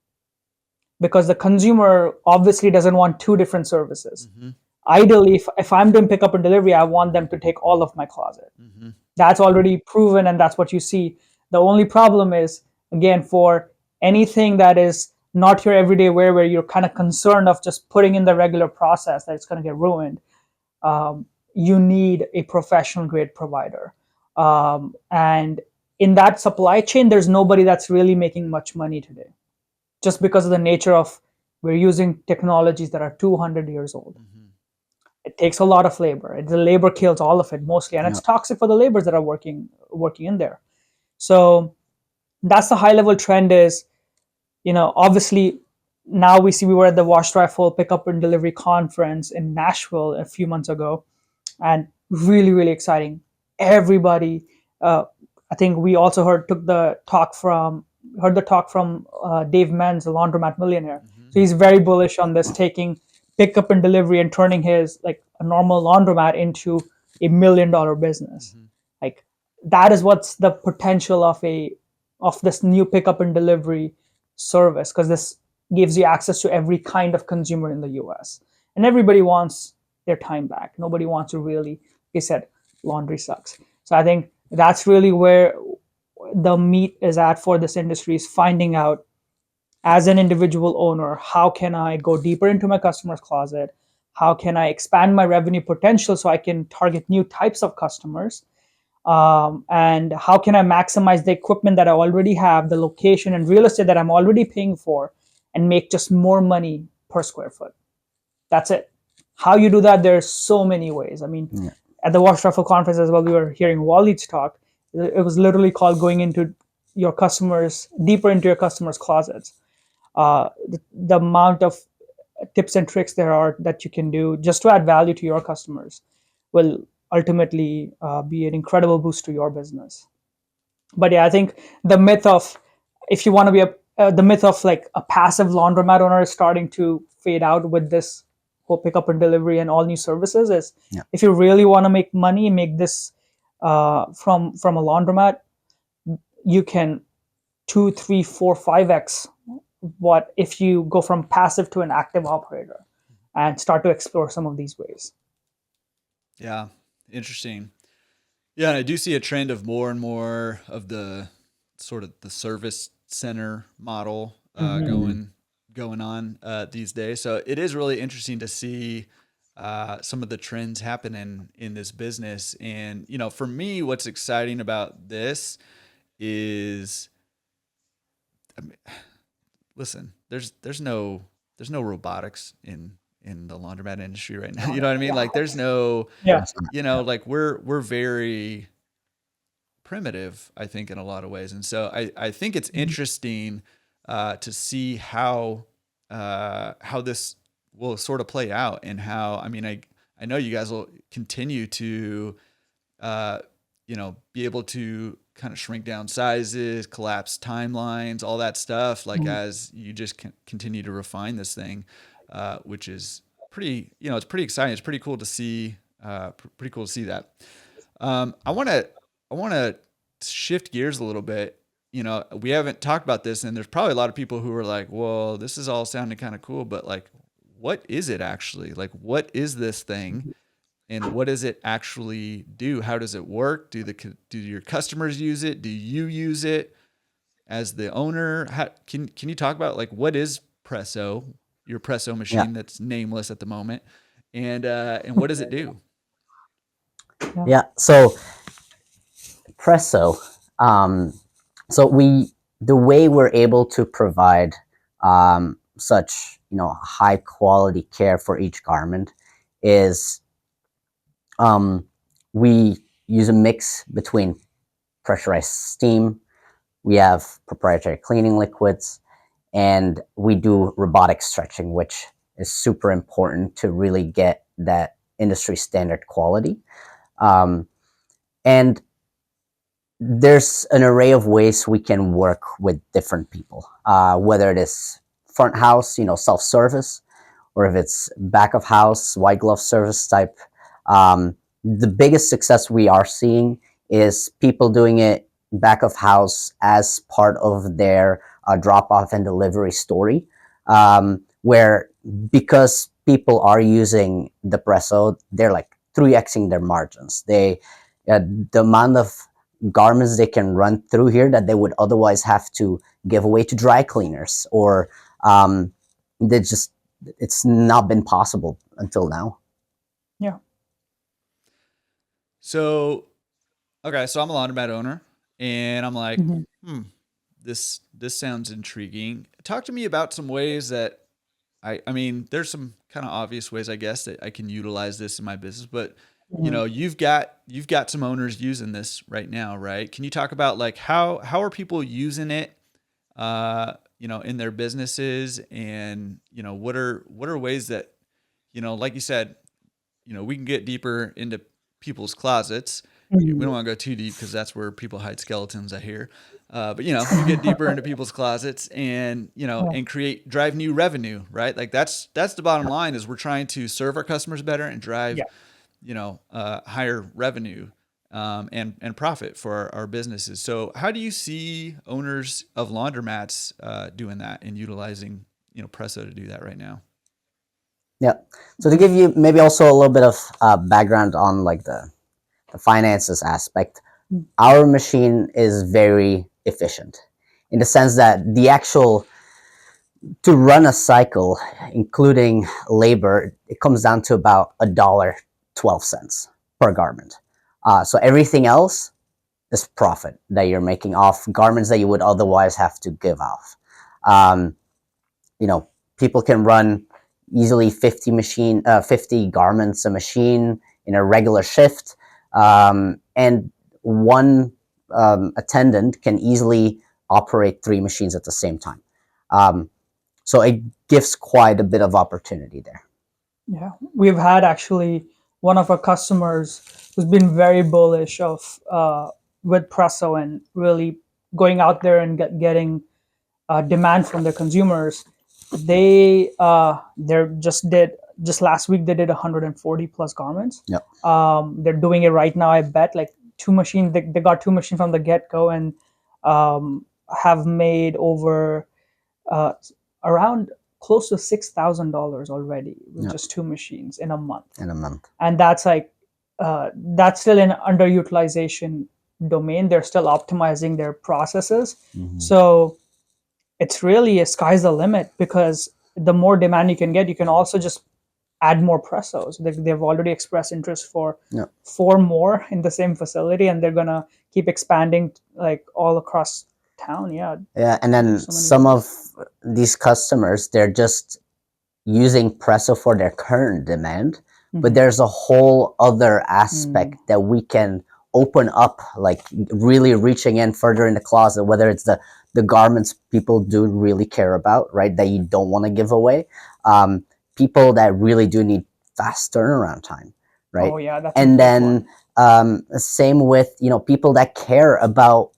because the consumer obviously doesn't want two different services. Ideally, if I'm doing pickup and delivery, I want them to take all of my closet. That's already proven, and that's what you see. The only problem is, again, for anything that is not your everyday wear, where you're kind of concerned of just putting in the regular process that it's going to get ruined, you need a professional grade provider. And in that supply chain, there's nobody that's really making much money today, just because of the nature of we're using technologies that are 200 years old. It takes a lot of labor. The labor kills all of it mostly, and it's toxic for the laborers that are working in there. So that's the high level trend. Is, obviously now we were at the Wash Dry Fold Pickup and Delivery conference in Nashville a few months ago, and really, really exciting. Everybody, I think we also heard the talk from Dave Menz, the laundromat millionaire. So he's very bullish on this, taking pickup and delivery and turning his like a normal laundromat into $1 million business. Like, that is what's the potential of this new pickup and delivery service, because this gives you access to every kind of consumer in the US, and everybody wants their time back. Nobody wants to really, like I said, laundry sucks. So I think that's really where the meat is at for this industry, is finding out, as an individual owner, how can I go deeper into my customer's closet? How can I expand my revenue potential so I can target new types of customers? And how can I maximize the equipment that I already have, the location and real estate that I'm already paying for, and make just more money per square foot? That's it. How you do that, there's so many ways. I mean, at the Wash Raffle conference as well, we were hearing Walid's talk. It was literally called going into deeper into your customers' closets. The amount of tips and tricks there are that you can do just to add value to your customers will ultimately be an incredible boost to your business. But yeah, I think the myth of, if you want to be the myth of like a passive laundromat owner is starting to fade out with this whole pickup and delivery and all new services. Is if you really want to make money, make this from a laundromat, you can 2, 3, 4, 5x what if you go from passive to an active operator and start to explore some of these ways. Yeah, interesting. Yeah, and I do see a trend of more and more of the sort of the service center model going on these days. So it is really interesting to see some of the trends happening in this business. And for me, what's exciting about this is, I mean, listen, there's no robotics in the laundromat industry right now. You know what I mean? Like there's no, like we're very primitive, I think, in a lot of ways. And so I think it's interesting to see how this will sort of play out, and how, I mean, I know you guys will continue to, be able to kind of shrink down sizes, collapse timelines, all that stuff, like as you just continue to refine this thing, which is pretty, it's pretty exciting. It's pretty cool to see, that. I want to shift gears a little bit. We haven't talked about this, and there's probably a lot of people who are like, well, this is all sounding kind of cool, but like, what is it actually? Like, what is this thing? And what does it actually do? How does it work? Do your customers use it? Do you use it as the owner? Can you talk about like, what is Presso, your Presso machine that's nameless at the moment, and what does it do? Yeah. So Presso, the way we're able to provide such high quality care for each garment is we use a mix between pressurized steam, we have proprietary cleaning liquids, and we do robotic stretching, which is super important to really get that industry standard quality. And there's an array of ways we can work with different people, whether it is front house, self-service, or if it's back of house, white glove service type. The biggest success we are seeing is people doing it back of house as part of their drop off and delivery story, where because people are using the Presso, they're like 3xing their margins. The amount of garments they can run through here that they would otherwise have to give away to dry cleaners, or they just it's not been possible until now. Yeah. So, okay, so I'm a laundromat owner, and I'm like, Mhm. this sounds intriguing. Talk to me about some ways that I mean, there's some kind of obvious ways, I guess, that I can utilize this in my business, but Mhm. you've got some owners using this right now, right? Can you talk about like how are people using it, in their businesses, and what are ways that, like you said, we can get deeper into people's closets. We Mhm. don't want to go too deep because that's where people hide skeletons, I hear. But we get deeper into people's closets, and Yeah. and drive new revenue, right? Like that's the bottom line, is we're trying to serve our customers better and drive, Yeah. higher revenue, and profit for our businesses. So how do you see owners of laundromats doing that and utilizing Presso to do that right now? Yeah. So to give you maybe also a little bit of background on like the finances aspect, our machine is very efficient in the sense that the actual to run a cycle, including labor, it comes down to about $1.12 per garment. So everything else is profit that you're making off garments that you would otherwise have to give off. Um, you know, people can run easily 50 garments a machine in a regular shift, and one attendant can easily operate 3 machines at the same time. Um, so it gives quite a bit of opportunity there. Yeah, we've had actually one of our customers who's been very bullish of with Presso and really going out there and getting demand from their consumers. They're just last week they did 140 plus garments. Yep. They're doing it right now. I bet like 2 machines. They got 2 machines from the get go and have made over uh, around close to $6,000 already with Yep. just 2 machines in a month. In a month. And that's like that's still an underutilization domain. They're still optimizing their processes. Mm-hmm. So it's really a sky's the limit, because the more demand you can get, you can also just add more Pressos. They've already expressed interest for Yep. 4 more in the same facility, and they're gonna keep expanding like all across town. Yeah. Yeah, and then So many some ways. of these customers, they're just using Presso for their current demand, but Mhm. there's a whole other aspect that we can open up, like really reaching in further in the closet, whether it's the garments people do really care about, right, that you don't want to give away, people that really do need fast turnaround time, right? Oh yeah, that's a And big one. then same with people that care about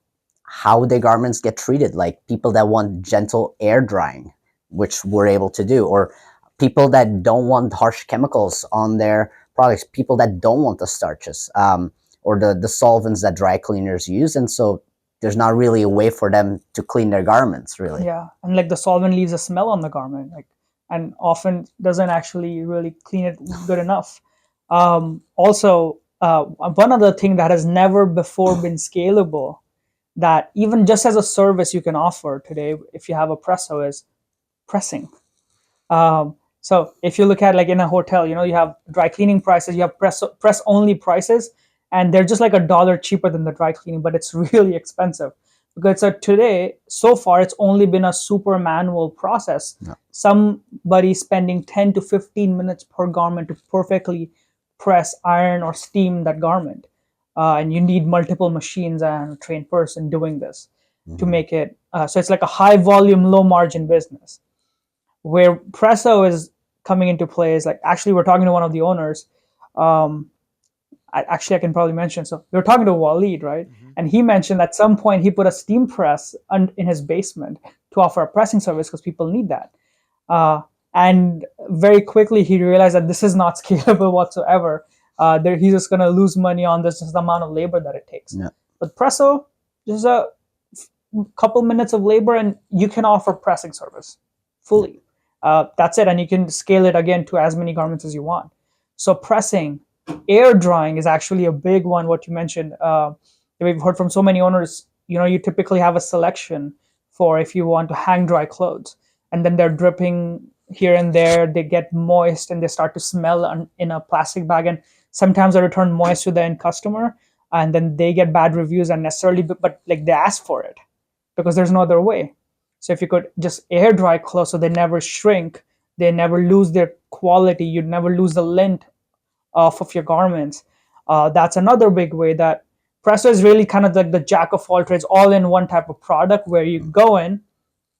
how their garments get treated, like people that want gentle air drying, which we're able to do, or people that don't want harsh chemicals on their products, people that don't want the starches, or the solvents that dry cleaners use. And so there's not really a way for them to clean their garments, really. Yeah, and like the solvent leaves a smell on the garment, like, and often doesn't actually really clean it good enough. Also, one other thing that has never before been scalable, that even just as a service you can offer today if you have a Presso, is pressing. So if you look at like in a hotel, you have dry cleaning prices, you have press only prices, and they're just like $1 cheaper than the dry cleaning, but it's really expensive because today, so far, it's only been a super manual process. Yeah. Somebody spending 10 to 15 minutes per garment to perfectly press, iron, or steam that garment. And you need multiple machines and a trained person doing this to make it. So it's like a high volume, low margin business. Where Presso is coming into play is like, actually we're talking to one of the owners. I can probably mention. So we were talking to Waleed, right? Mm-hmm. And he mentioned at some point he put a steam press in his basement to offer a pressing service because people need that. And very quickly he realized that this is not scalable whatsoever. He's just going to lose money on this just the amount of labor that it takes. Yeah. But Presso, just a couple minutes of labor and you can offer pressing service fully. That's it, and you can scale it again to as many garments as you want. So pressing, air drying is actually a big one. What you mentioned, we've heard from so many owners. You typically have a selection for if you want to hang dry clothes, and then they're dripping here and there. They get moist and they start to smell in a plastic bag, and sometimes they return moist to the end customer, and then they get bad reviews unnecessarily. But like they ask for it because there's no other way. So if you could just air dry clothes so they never shrink, they never lose their quality, you'd never lose the lint off of your garments. That's another big way that Presso is really kind of like the jack of all trades, all in one type of product where you go in,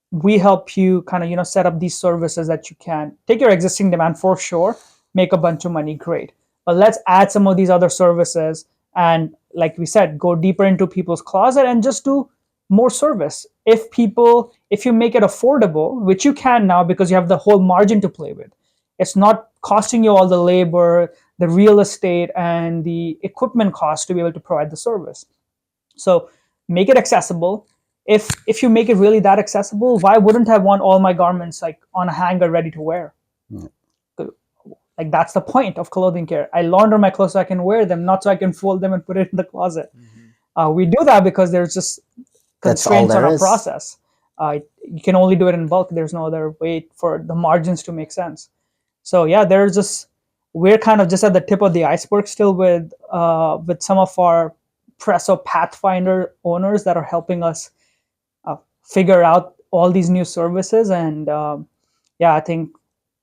we help you kind of set up these services that you can take your existing demand for sure, make a bunch of money, great, but let's add some of these other services and, like we said, go deeper into people's closet and just do more service. If you make it affordable, which you can now because you have the whole margin to play with, it's not costing you all the labor, the real estate, and the equipment cost to be able to provide the service. So make it accessible. If you make it really that accessible, why wouldn't I want all my garments like on a hanger ready to wear? Mm. Like that's the point of clothing care. I launder my clothes so I can wear them, not so I can fold them and put it in the closet. We do that because there's just That's all constraints on there our is. process. You can only do it in bulk. There's no other way for the margins to make sense. So yeah, we're kind of just at the tip of the iceberg still with some of our Presso Pathfinder owners that are helping us figure out all these new services. And yeah, I think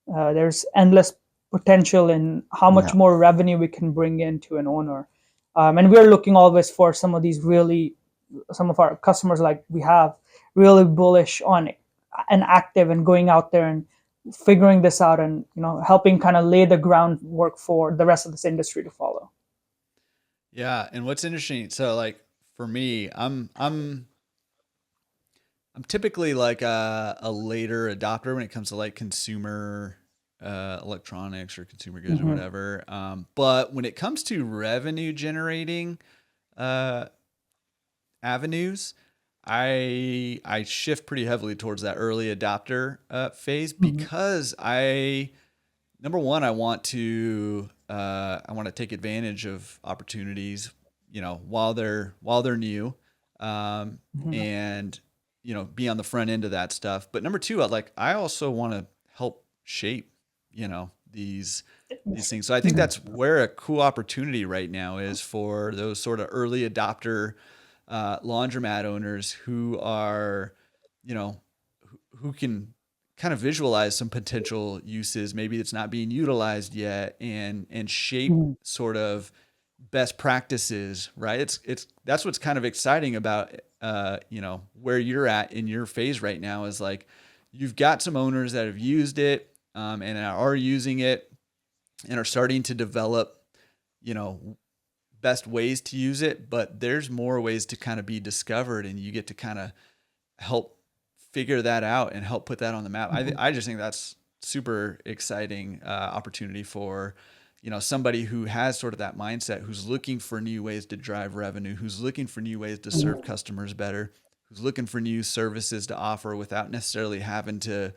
there's endless potential in how much Yeah. more revenue we can bring into an owner. And we're looking always for some of our customers, like we have, really bullish on it and active and going out there and figuring this out and helping kind of lay the groundwork for the rest of this industry to follow. Yeah, and what's interesting, so like for me, I'm typically like a later adopter when it comes to like consumer electronics or consumer goods or Mm-hmm. whatever. But when it comes to revenue generating uh, avenues, I shift pretty heavily towards that early adopter phase Mm-hmm. because number one, I want to take advantage of opportunities, while they're new, Mm-hmm. and be on the front end of that stuff. But number two, I also want to help shape, these things. So I think that's where a cool opportunity right now is for those sort of early adopter laundromat owners who are, who can kind of visualize some potential uses, maybe it's not being utilized yet, and shape Mm-hmm. sort of best practices, right? It's that's what's kind of exciting about where you're at in your phase right now is like you've got some owners that have used it, and are using it and are starting to develop, you know, best ways to use it, but there's more ways to kind of be discovered, and you get to kind of help figure that out and help put that on the map. I just think that's super exciting opportunity for, somebody who has sort of that mindset, who's looking for new ways to drive revenue, who's looking for new ways to serve customers better, who's looking for new services to offer without necessarily having to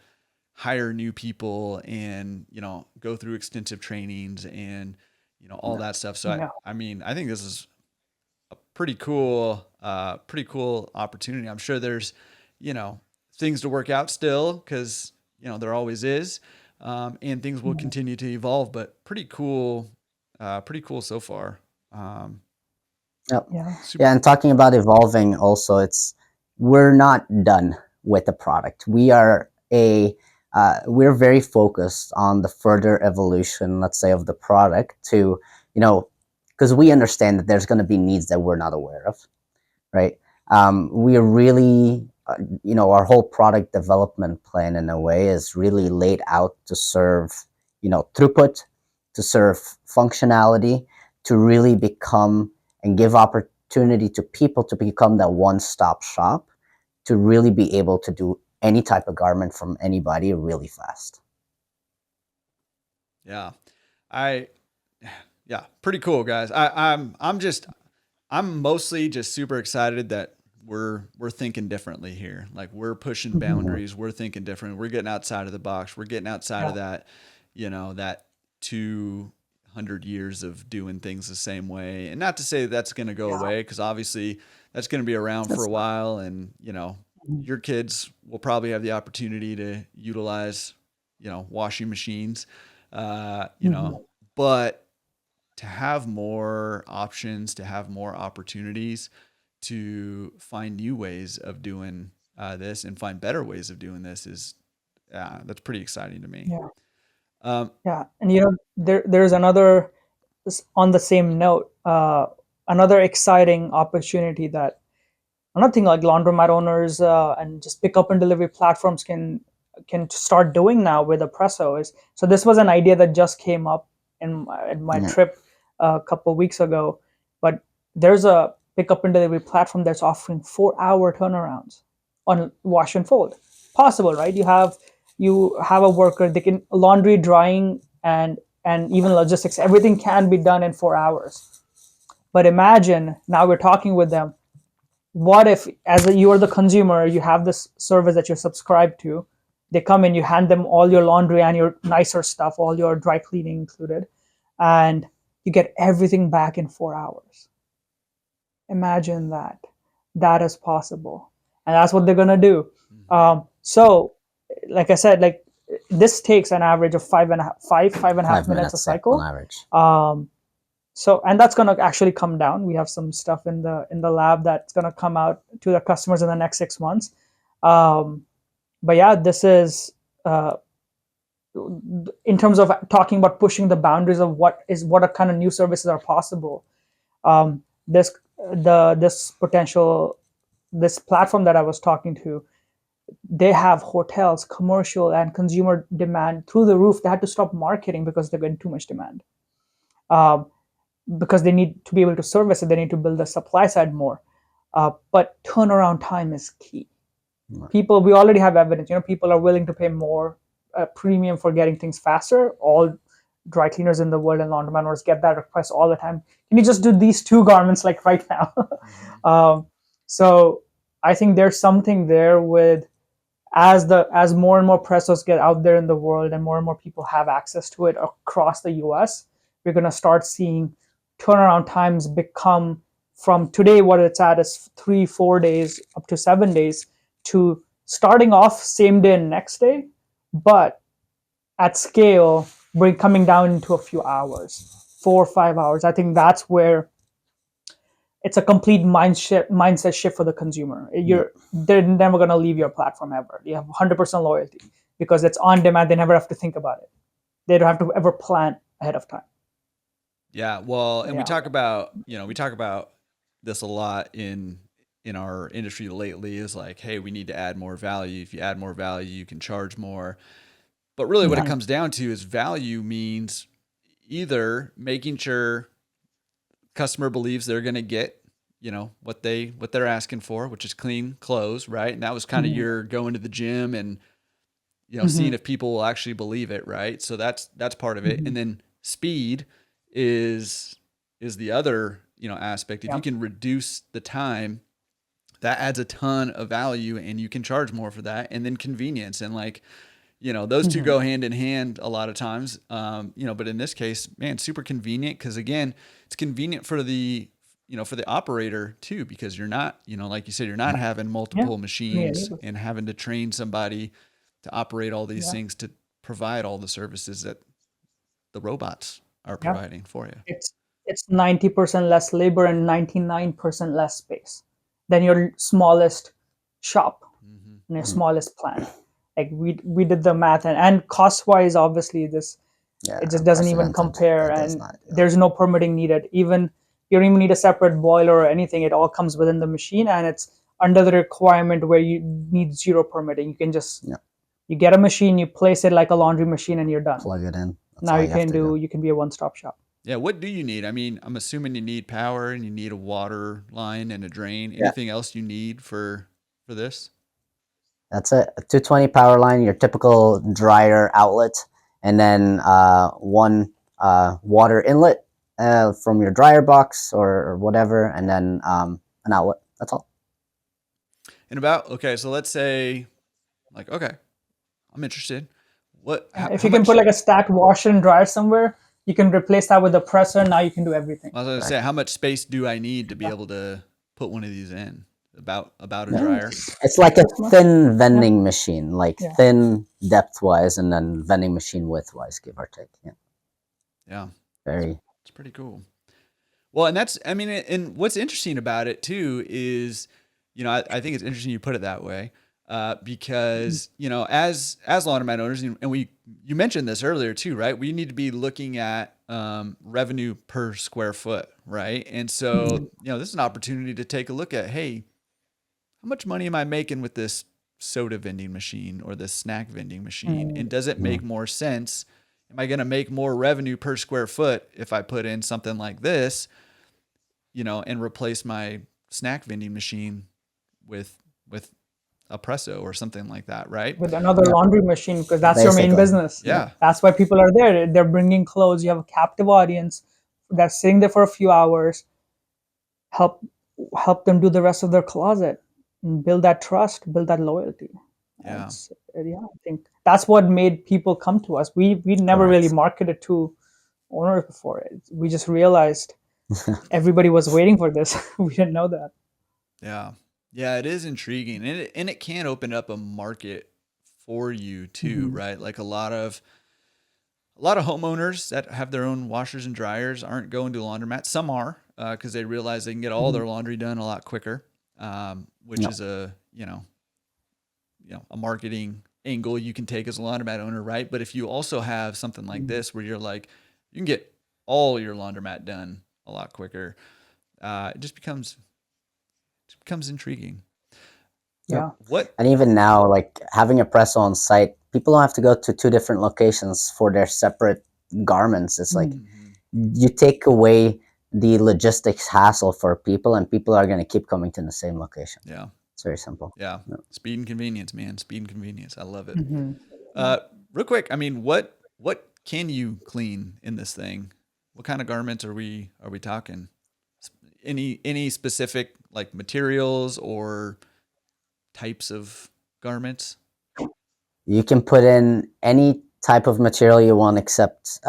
hire new people and, go through extensive trainings and, all that stuff. So Yeah. I mean, I think this is a pretty cool opportunity. I'm sure there's, things to work out still because, there always is. And things will continue to evolve, but pretty cool so far. Yep. Yeah. Super. Yeah, and talking about evolving also, we're not done with the product. We're very focused on the further evolution, let's say, of the product to, because we understand that there's going to be needs that we're not aware of, right? We are really, our whole product development plan in a way is really laid out to serve, throughput, to serve functionality, to really become and give opportunity to people to become that one-stop shop, to really be able to do any type of garment from anybody really fast. Yeah. I yeah, pretty cool, guys. I'm mostly just super excited that we're thinking differently here. Like we're pushing Mhm. boundaries, we're thinking different. We're getting outside of the box. We're getting outside Yeah. of that, that 200 years of doing things the same way. And not to say that's going to go Yeah. away, because obviously that's going to be around for That's a not. while, and Mhm. your kids will probably have the opportunity to utilize, washing machines, Mhm. but to have more options, to have more opportunities, to find new ways of doing this and find better ways of doing this is that's pretty exciting to me. Yeah. Um, Yeah. And there's another on the same note, another exciting opportunity that another thing like laundromat owners and just pick up and delivery platforms can start doing now with a Presso is, so this was an idea that just came up in my Yeah. trip a couple of weeks ago, but there's a pick up and delivery platform that's offering 4-hour turnarounds on wash and fold. Possible, right? You have a worker, they can laundry, drying, and even logistics, everything can be done in 4 hours. But imagine now we're talking with them, what if you are the consumer, you have this service that you're subscribed to, they come in, you hand them all your laundry and your nicer stuff, all your dry cleaning included, and you get everything back in 4 hours. Imagine that. That is possible, and that's what they're going to do. mhm. So like I said, like this takes an average of 5.5 minutes a 5 minutes, yeah, on cycle. average. um, so, and that's going to actually come down. We have some stuff in the lab that's going to come out to the customers in the next 6 months. um, but yeah, this is uh, in terms of talking about pushing the boundaries of what kind of new services are possible. This the this potential this platform that I was talking to, they have hotels, commercial and consumer demand through the roof. They had to stop marketing because they're getting too much demand. um, because they need to be able to service it, they need to build the supply side more. But turnaround time is key. People, we already have evidence. People are willing to pay more premium for getting things faster. All dry cleaners in the world and laundromat owners get that request all the time. Can you just do these two garments like right now? Mhm. um, so I think there's something there with, as more and more pressos get out there in the world and more people have access to it across the US, we're going to start seeing turnaround times become, from today what it's at is 3-4 days up to 7 days, to starting off same day and next day, but at scale bring coming down into a few hours, 4 or 5 hours. I think that's where it's a complete mindset shift for the consumer. Yeah. They're never going to leave your platform ever. You have 100% loyalty because it's on demand. They never have to think about it. They don't have to ever plan ahead of time. Yeah, well, and we Yeah. talk about, this a lot in our industry lately, is like, hey, we need to add more value. If you add more value, you can charge more. But really what it Mhm. comes down to is value means either making sure customer believes they're going to get, what they're asking for, which is clean clothes, right? And that was kind of Mhm. your going to the gym and seeing Mhm. if people will actually believe it, right? So that's part of it. Mhm. And then speed is the other, aspect. If Yeah. you can reduce the time, that adds a ton of value and you can charge more for that. And then convenience, and like, those two Mhm. go hand in hand a lot of times. But in this case, man, super convenient, because again, it's convenient for the operator too, because you're not, like you said, you're not having Yeah. multiple Yeah. machines and having to train somebody to operate all these Yeah. things to provide all the services that the robots are Yeah. providing for you. It's 90% less labor and 99% less space than your smallest shop Mm-hmm. and your Mm. smallest plant. Like we did the math, and cost wise, obviously this, Yeah, it just doesn't even unprecedented. compare, It does and not. Yeah. there's no permitting needed. Even you don't even need a separate boiler or anything. It all comes within the machine, and it's under the requirement where you need zero permitting. You can just, Yeah. you get a machine, you place it like a laundry machine, and you're done. Plug it in. That's Now all you you have can to do. do, you can be a one-stop shop. Yeah, what do you need? I mean, I'm assuming you need power and you need a water line and a drain. Yeah. Anything else you need for this? That's it. A 220 power line, your typical dryer outlet, and then one water inlet from your dryer box or whatever, and then an outlet. That's all. And about, okay, so let's say, like, okay, I'm interested. If How you can put much, like a stacked washer and dryer somewhere, you can replace that with a presser. Now you can do everything. I was going to say, how much space do I need to be able to put one of these in? About a Yeah. dryer? It's like a This much? thin vending machine, like Yeah. thin depth wise, and then vending machine width wise, give or take. Yeah, Yeah, very. it's pretty cool. Well, and that's, I mean, and what's interesting about it too is, I think it's interesting you put it that way, because as laundromat owners, and you mentioned this earlier too, right? We need to be looking at revenue per square foot, right? And so this is an opportunity to take a look at, hey, how much money am I making with this soda vending machine or this snack vending machine? And does it make more sense? Am I going to make more revenue per square foot if I put in something like this, and replace my snack vending machine with a Presso or something like that, right? With another laundry machine, because that's your main Basically. business. Yeah. That's why people are there. They're bringing clothes. You have a captive audience that's sitting there for a few hours. Help them do the rest of their closet and build that trust, build that loyalty. Yeah. I think that's what made people come to us. We never Correct. really marketed to owners before it. We just realized everybody was waiting for this. We didn't know that. Yeah. Yeah, it is intriguing. And it can open up a market for you too, right? Like a lot of homeowners that have their own washers and dryers aren't going to laundromats. Some are, because they realize they can get all their laundry done a lot quicker, which is a marketing angle you can take as a laundromat owner, right? But if you also have something like this where you're like, you can get all your laundromat done a lot quicker, it just becomes intriguing. Yeah. What? And even now, like having a press on site, people don't have to go to two different locations for their separate garments. It's like you take away the logistics hassle for people, and people are going to keep coming to the same location. Yeah. It's very simple. Yeah. Speed and convenience, man. Speed and convenience. I love it. Mm-hmm. Real quick, I mean, what can you clean in this thing? What kind of garments are we talking? Any specific like materials or types of garments? You can put in any type of material you want except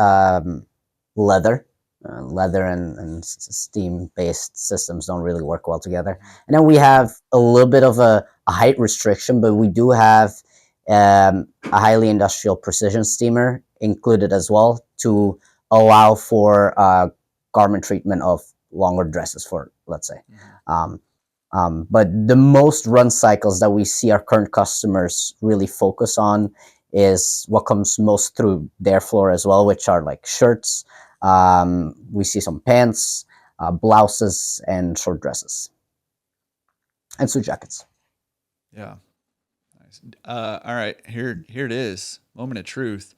leather. Leather and steam-based systems don't really work well together. And then we have a little bit of a height restriction, but we do have a highly industrial precision steamer included as well to allow for garment treatment of longer dresses, for let's say. But the most run cycles that we see our current customers really focus on is what comes most through their floor as well, which are like shirts. We see some pants, blouses, and short dresses, and suit jackets. Yeah. Nice. All right. Here it is. Moment of truth.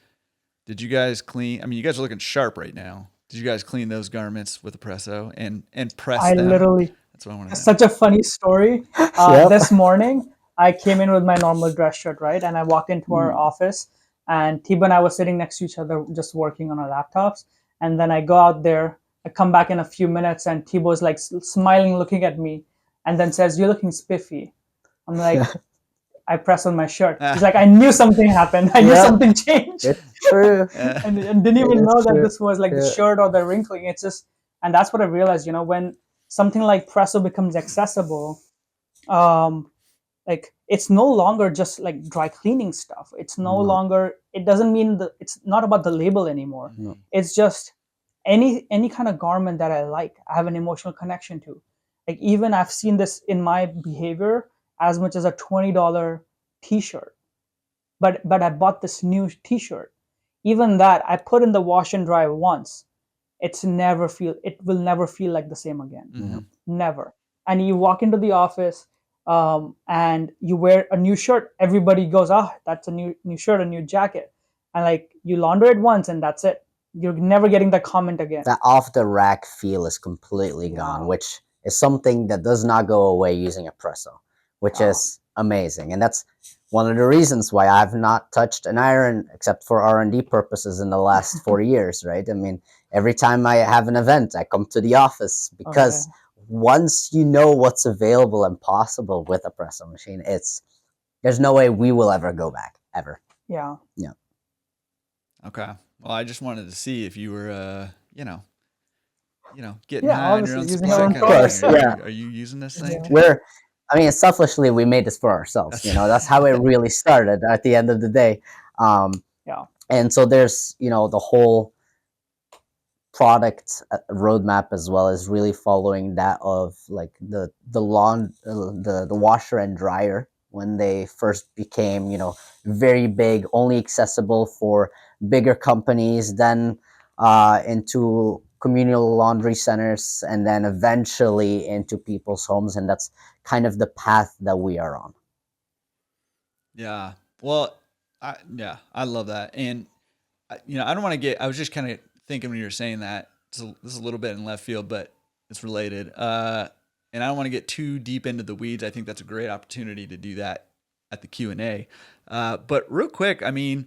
Did you guys clean? I mean, you guys are looking sharp right now. Did you guys clean those garments with a Presso and press I them? literally, That's what I want to know. such a funny story. Yep. This morning, I came in with my normal dress shirt, right? And I walked into our office, and Tiba and I were sitting next to each other, just working on our laptops. And then I go out there, I come back in a few minutes, and Tibo's like smiling, looking at me, and then says, "You're looking spiffy." I'm like, I press on my shirt. He's like, I knew something happened. I knew something changed. It's true. and didn't even know that this was like the shirt or the wrinkling. It's just, and that's what I realized, when something like Presso becomes accessible, like it's no longer just like dry cleaning stuff. It's no longer, it doesn't mean that it's not about the label anymore. It's just any kind of garment that I like, I have an emotional connection to. Like even I've seen this in my behavior as much as a $20 t-shirt. But I bought this new t-shirt. Even that I put in the wash and dry once. It will never feel like the same again. Never. And you walk into the office and you wear a new shirt, everybody goes, that's a new shirt, a new jacket. And like you launder it once and that's it. You're never getting that comment again. That off the rack feel is completely gone, which is something that does not go away using a Presso, which is amazing. And that's one of the reasons why I've not touched an iron except for R&D purposes in the last 4 years, right? I mean, every time I have an event, I come to the office Okay. because once you know what's available and possible with a Presso machine, there's no way we will ever go back, ever. Yeah. Yeah. Okay. Well, I just wanted to see if you were, getting Yeah, high on your obviously own using supply our own kind of course, thing. products. yeah. Are you using this thing Yeah. too? Selfishly, we made this for ourselves. That's That's how it really started at the end of the day. Yeah. And so there's, the whole product roadmap as well as really following that of like the lawn the washer and dryer when they first became very big, only accessible for bigger companies, then into communal laundry centers, and then eventually into people's homes. And that's kind of the path that we are on. Yeah. Well, I love that. And I don't want to I was just kind of thinking when you were saying that, this is a little bit in left field, but it's related. And I don't want to get too deep into the weeds. I think that's a great opportunity to do that at the Q&A. But real quick, I mean,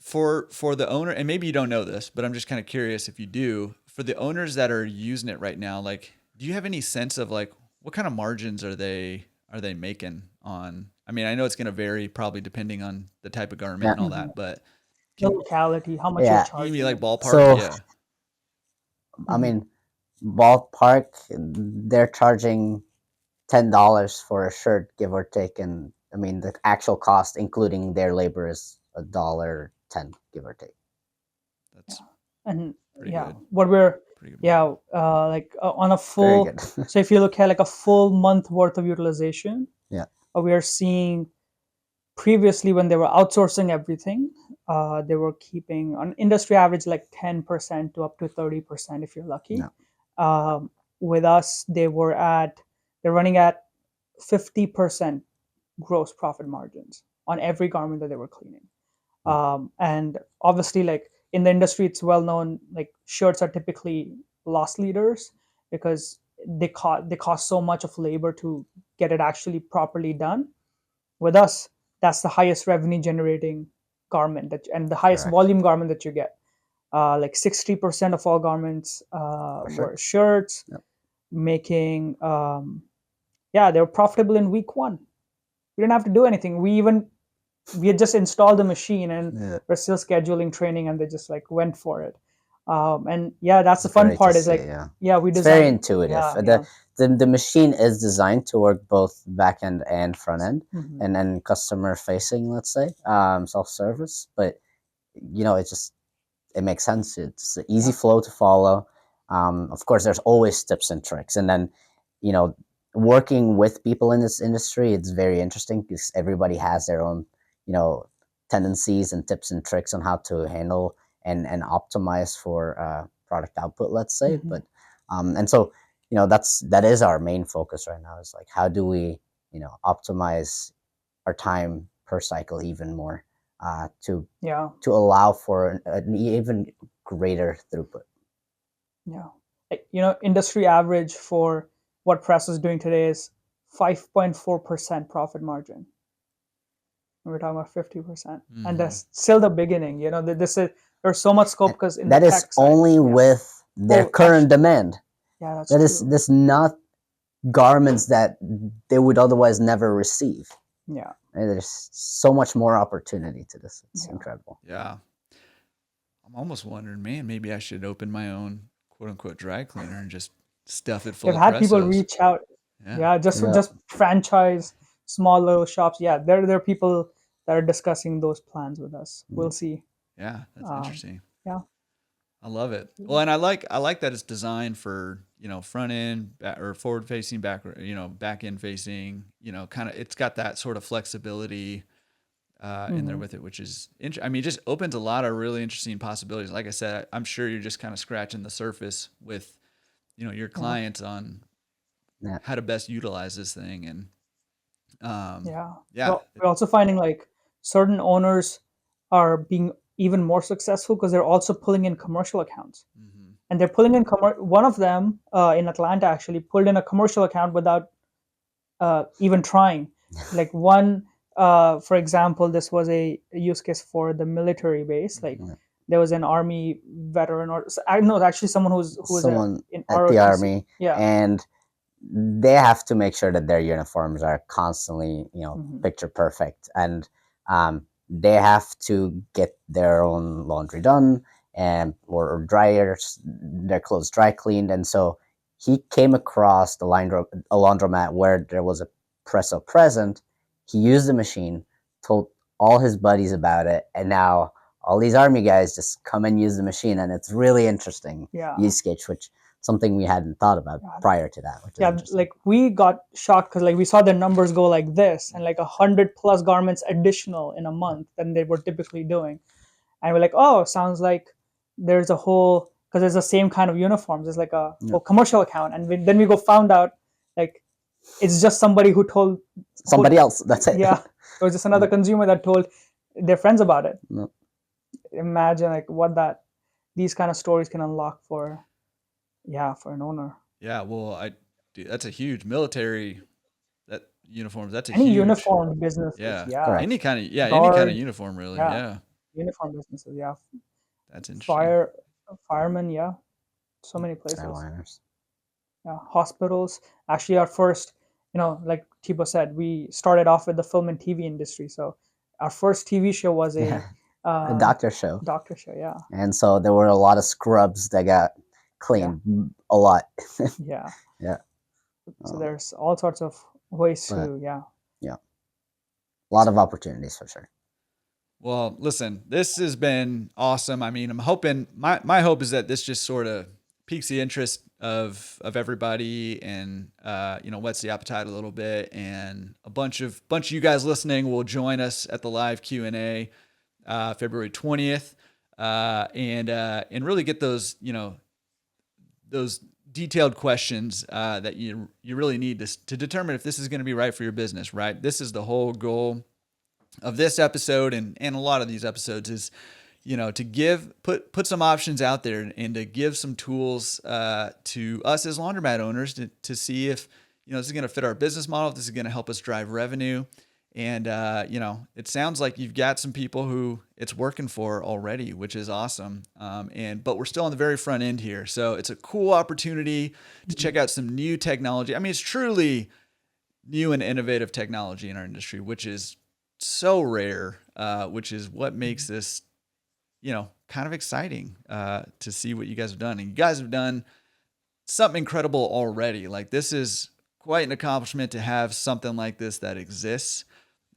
for the owner, and maybe you don't know this, but I'm just kind of curious if you do, for the owners that are using it right now, like, do you have any sense of like, what kind of margins are they making on, I mean, I know it's going to vary probably depending on the type of garment and all Mhm. that, but The can locality, how much you're Yeah. you give me charging. like ballpark? So Yeah. I mean, ballpark, they're charging $10 for a shirt, give or take, and I mean the actual cost, including their labor, is $1.10, give or take. That's And pretty yeah, good. what we're Pretty good margin. like on a Very full. good. So if you look at like a full month worth of utilization, Yeah. we are seeing previously when they were outsourcing everything, they were keeping on industry average like 10% to up to 30% if you're lucky. No. With us, they're running at 50% gross profit margins on every garment that they were cleaning. And obviously, like in the industry, it's well known, like shirts are typically loss leaders because they cost so much of labor to get it actually properly done. With us, that's the highest revenue generating garment and the highest Correct. volume garment that you get. Like 60% of all garments For sure. were shirts, Yep. making they were profitable in week one. We didn't have to do anything. We had just installed the machine and Yeah. we're still scheduling training, and they just like went for it. And that's the It's fun great part to is see, like yeah. we It's very design. intuitive. Yeah. The machine is designed to work both back end and front end, Mhm. and then customer facing, let's say, self service. But it makes sense. It's an easy Yeah. flow to follow. Of course, there's always tips and tricks, and then you know, working with people in this industry, it's very interesting because everybody has their own tendencies and tips and tricks on how to handle and optimize for product output, let's say. Mhm. But and so that is our main focus right now. Is like how do we optimize our time per cycle even more to Yeah. allow for an even greater throughput. Yeah. Industry average for what Presso is doing today is 5.4% profit margin. And we're talking about 50%. And that's still the beginning. There's so much scope And because in the that is tech side. only with their Oh, current demand. yeah, that's That is true. this not garments that they would otherwise never receive. Yeah. And there's so much more opportunity to this. It's Yeah. incredible. Yeah. I'm almost wondering, man, maybe I should open my own quote unquote dry cleaner and just stuff it full They've of had people Pressos. reach out. Yeah. Yeah, just Yeah. just franchise small little shops. Yeah, there are people that are discussing those plans with us. We'll see. Yeah. That's Um, interesting. yeah. I love it. Well, and I like that it's designed for, front end or forward facing, back end facing, kind of, it's got that sort of flexibility in there Mhm. with it, which is, I mean, it just opens a lot of really interesting possibilities. Like I said, I'm sure you're just kind of scratching the surface with, your clients on Yeah. how to best utilize this thing. And Yeah. yeah, Well, we're also finding like certain owners are being even more successful because they're also pulling in commercial accounts. mm-hmm. And they're pulling in one of them in Atlanta actually pulled in a commercial account without even trying. Like one, for example, this was a use case for the military base. Like there was an army veteran, or I know actually someone who was someone in at the ROTC. army, Yeah. and they have to make sure that their uniforms are constantly, picture perfect, and they have to get their own laundry done and or dryers, their clothes dry cleaned, and so he came across a laundromat where there was a Presso present. He used the machine, told all his buddies about it, and now all these army guys just come and use the machine, and it's really interesting Yeah. use case, which something we hadn't thought about prior to that, which is Yeah, interesting. like we got shocked because like we saw the numbers go like this, and like 100+ garments additional in a month than they were typically doing, and we're like, oh, sounds like there's a whole, because it's the same kind of uniforms. It's like a whole commercial account, and then we go found out like it's just somebody who told Somebody else. That's it. Yeah, it was just another consumer that told their friends about it. No. Imagine like what these kind of stories can unlock for an owner. Yeah, well, dude, that's a huge military uniforms. That's a Any huge uniform businesses, Correct. any kind of Guards, uniform really. yeah. Yeah, Uniform businesses, that's interesting. Firemen, so many places. Airliners. Yeah, hospitals. Actually, our first, like Thibault said, we started off with the film and TV industry. So our first TV show was a doctor show. Doctor show, yeah. And so there were a lot of scrubs that got cleaned a lot. Yeah. Yeah. So there's all sorts of ways to, Yeah. A lot of opportunities for sure. Well, listen, this has been awesome. I mean, I'm hoping my hope is that this just sort of piques the interest of everybody and whets the appetite a little bit, and a bunch of you guys listening will join us at the live Q&A February 20th and really get those those detailed questions that you really need to determine if this is going to be right for your business, right? This is the whole goal of this episode and a lot of these episodes is, to put some options out there and to give some tools to us as laundromat owners to see if, this is going to fit our business model, if this is going to help us drive revenue. And, it sounds like you've got some people who it's working for already, which is awesome. But we're still on the very front end here. So it's a cool opportunity to check out some new technology. I mean, it's truly new and innovative technology in our industry, which is so rare, which is what makes this, kind of exciting to see what you guys have done. And you guys have done something incredible already. Like, this is quite an accomplishment to have something like this that exists.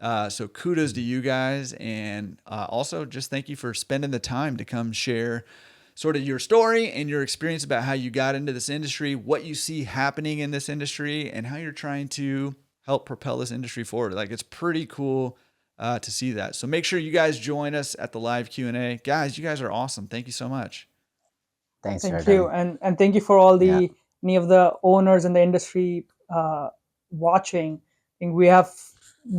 So kudos to you guys. And also just thank you for spending the time to come share sort of your story and your experience about how you got into this industry, what you see happening in this industry, and how you're trying to help propel this industry forward. Like, it's pretty cool to see that. So make sure you guys join us at the live Q&A. Guys, you guys are awesome. Thank you so much. Thanks, Thank Jordan. you. And thank you for all any of the owners in the industry watching. I think we have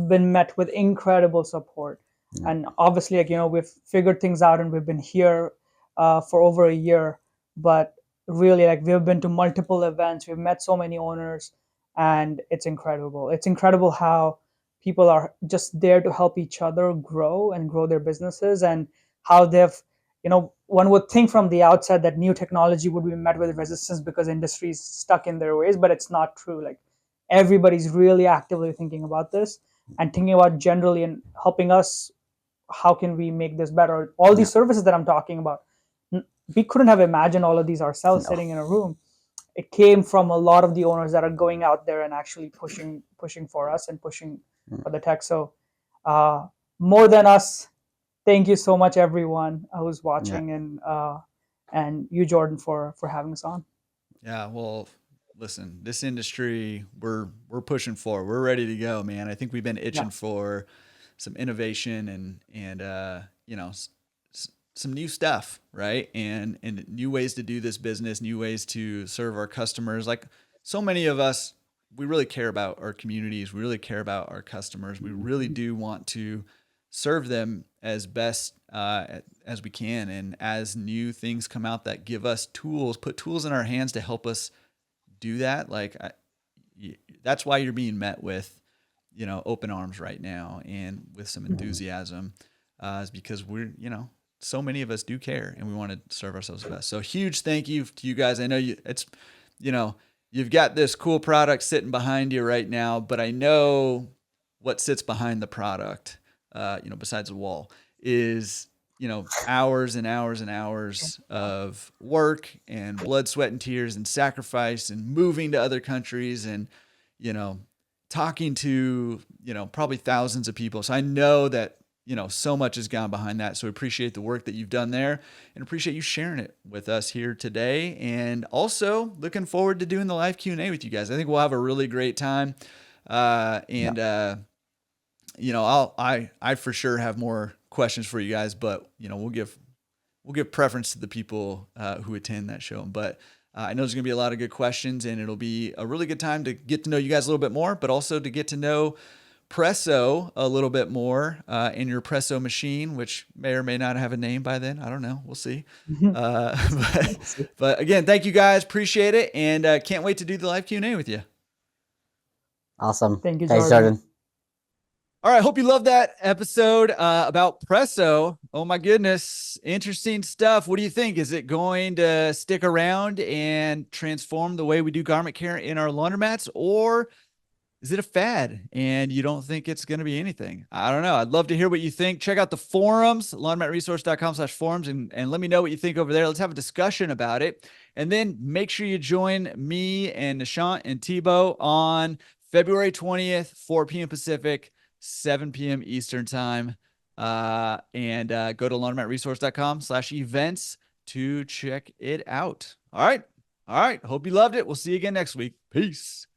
been met with incredible support. And obviously, we've figured things out and we've been here for over a year. But really, we've been to multiple events. We've met so many owners, and it's incredible. It's incredible how people are just there to help each other grow and grow their businesses, and how they've, one would think from the outside that new technology would be met with resistance because industry is stuck in their ways, but it's not true. Like, everybody's really actively thinking about this and thinking about generally and helping us. How can we make this better? All these services that I'm talking about, we couldn't have imagined all of these ourselves sitting in a room. It came from a lot of the owners that are going out there and actually pushing for us and pushing for the tech. So more than us, thank you so much, everyone who's watching, and you, Jordan, for having us on. Yeah, well, listen, this industry, we're pushing forward. We're ready to go, man. I think we've been itching for some innovation and some new stuff, right? And new ways to do this business, new ways to serve our customers. Like, so many of us, we really care about our communities. We really care about our customers. We really do want to serve them as best as we can. And as new things come out that give us tools, put tools in our hands to help us do that, like, that's why you're being met with, open arms right now and with some enthusiasm, is because we're, so many of us do care and we want to serve ourselves best. So huge thank you to you guys. I know you've got this cool product sitting behind you right now, but I know what sits behind the product, besides the wall is, hours and hours and hours of work and blood, sweat, and tears and sacrifice and moving to other countries and, talking to, probably thousands of people. So I know that, so much has gone behind that. So appreciate the work that you've done there and appreciate you sharing it with us here today. And also looking forward to doing the live Q&A with you guys. I think we'll have a really great time. I for sure have more questions for you guys, but we'll give preference to the people who attend that show. But I know there's going to be a lot of good questions, and it'll be a really good time to get to know you guys a little bit more, but also to get to know Presso a little bit more, in your Presso machine, which may or may not have a name by then. I don't know. We'll see. But again, thank you guys. Appreciate it. And can't wait to do the live Q&A with you. Awesome. Thank you, Thanks, Jordan. Jordan. All right. Hope you loved that episode about Presso. Oh my goodness. Interesting stuff. What do you think? Is it going to stick around and transform the way we do garment care in our laundromats, or is it a fad and you don't think it's going to be anything? I don't know. I'd love to hear what you think. Check out the forums, laundromatresource.com/forums, and let me know what you think over there. Let's have a discussion about it. And then make sure you join me and Nishant and Thibault on February 20th, 4 p.m. Pacific, 7 p.m. Eastern time. And go to laundromatresource.com/events to check it out. All right. Hope you loved it. We'll see you again next week. Peace.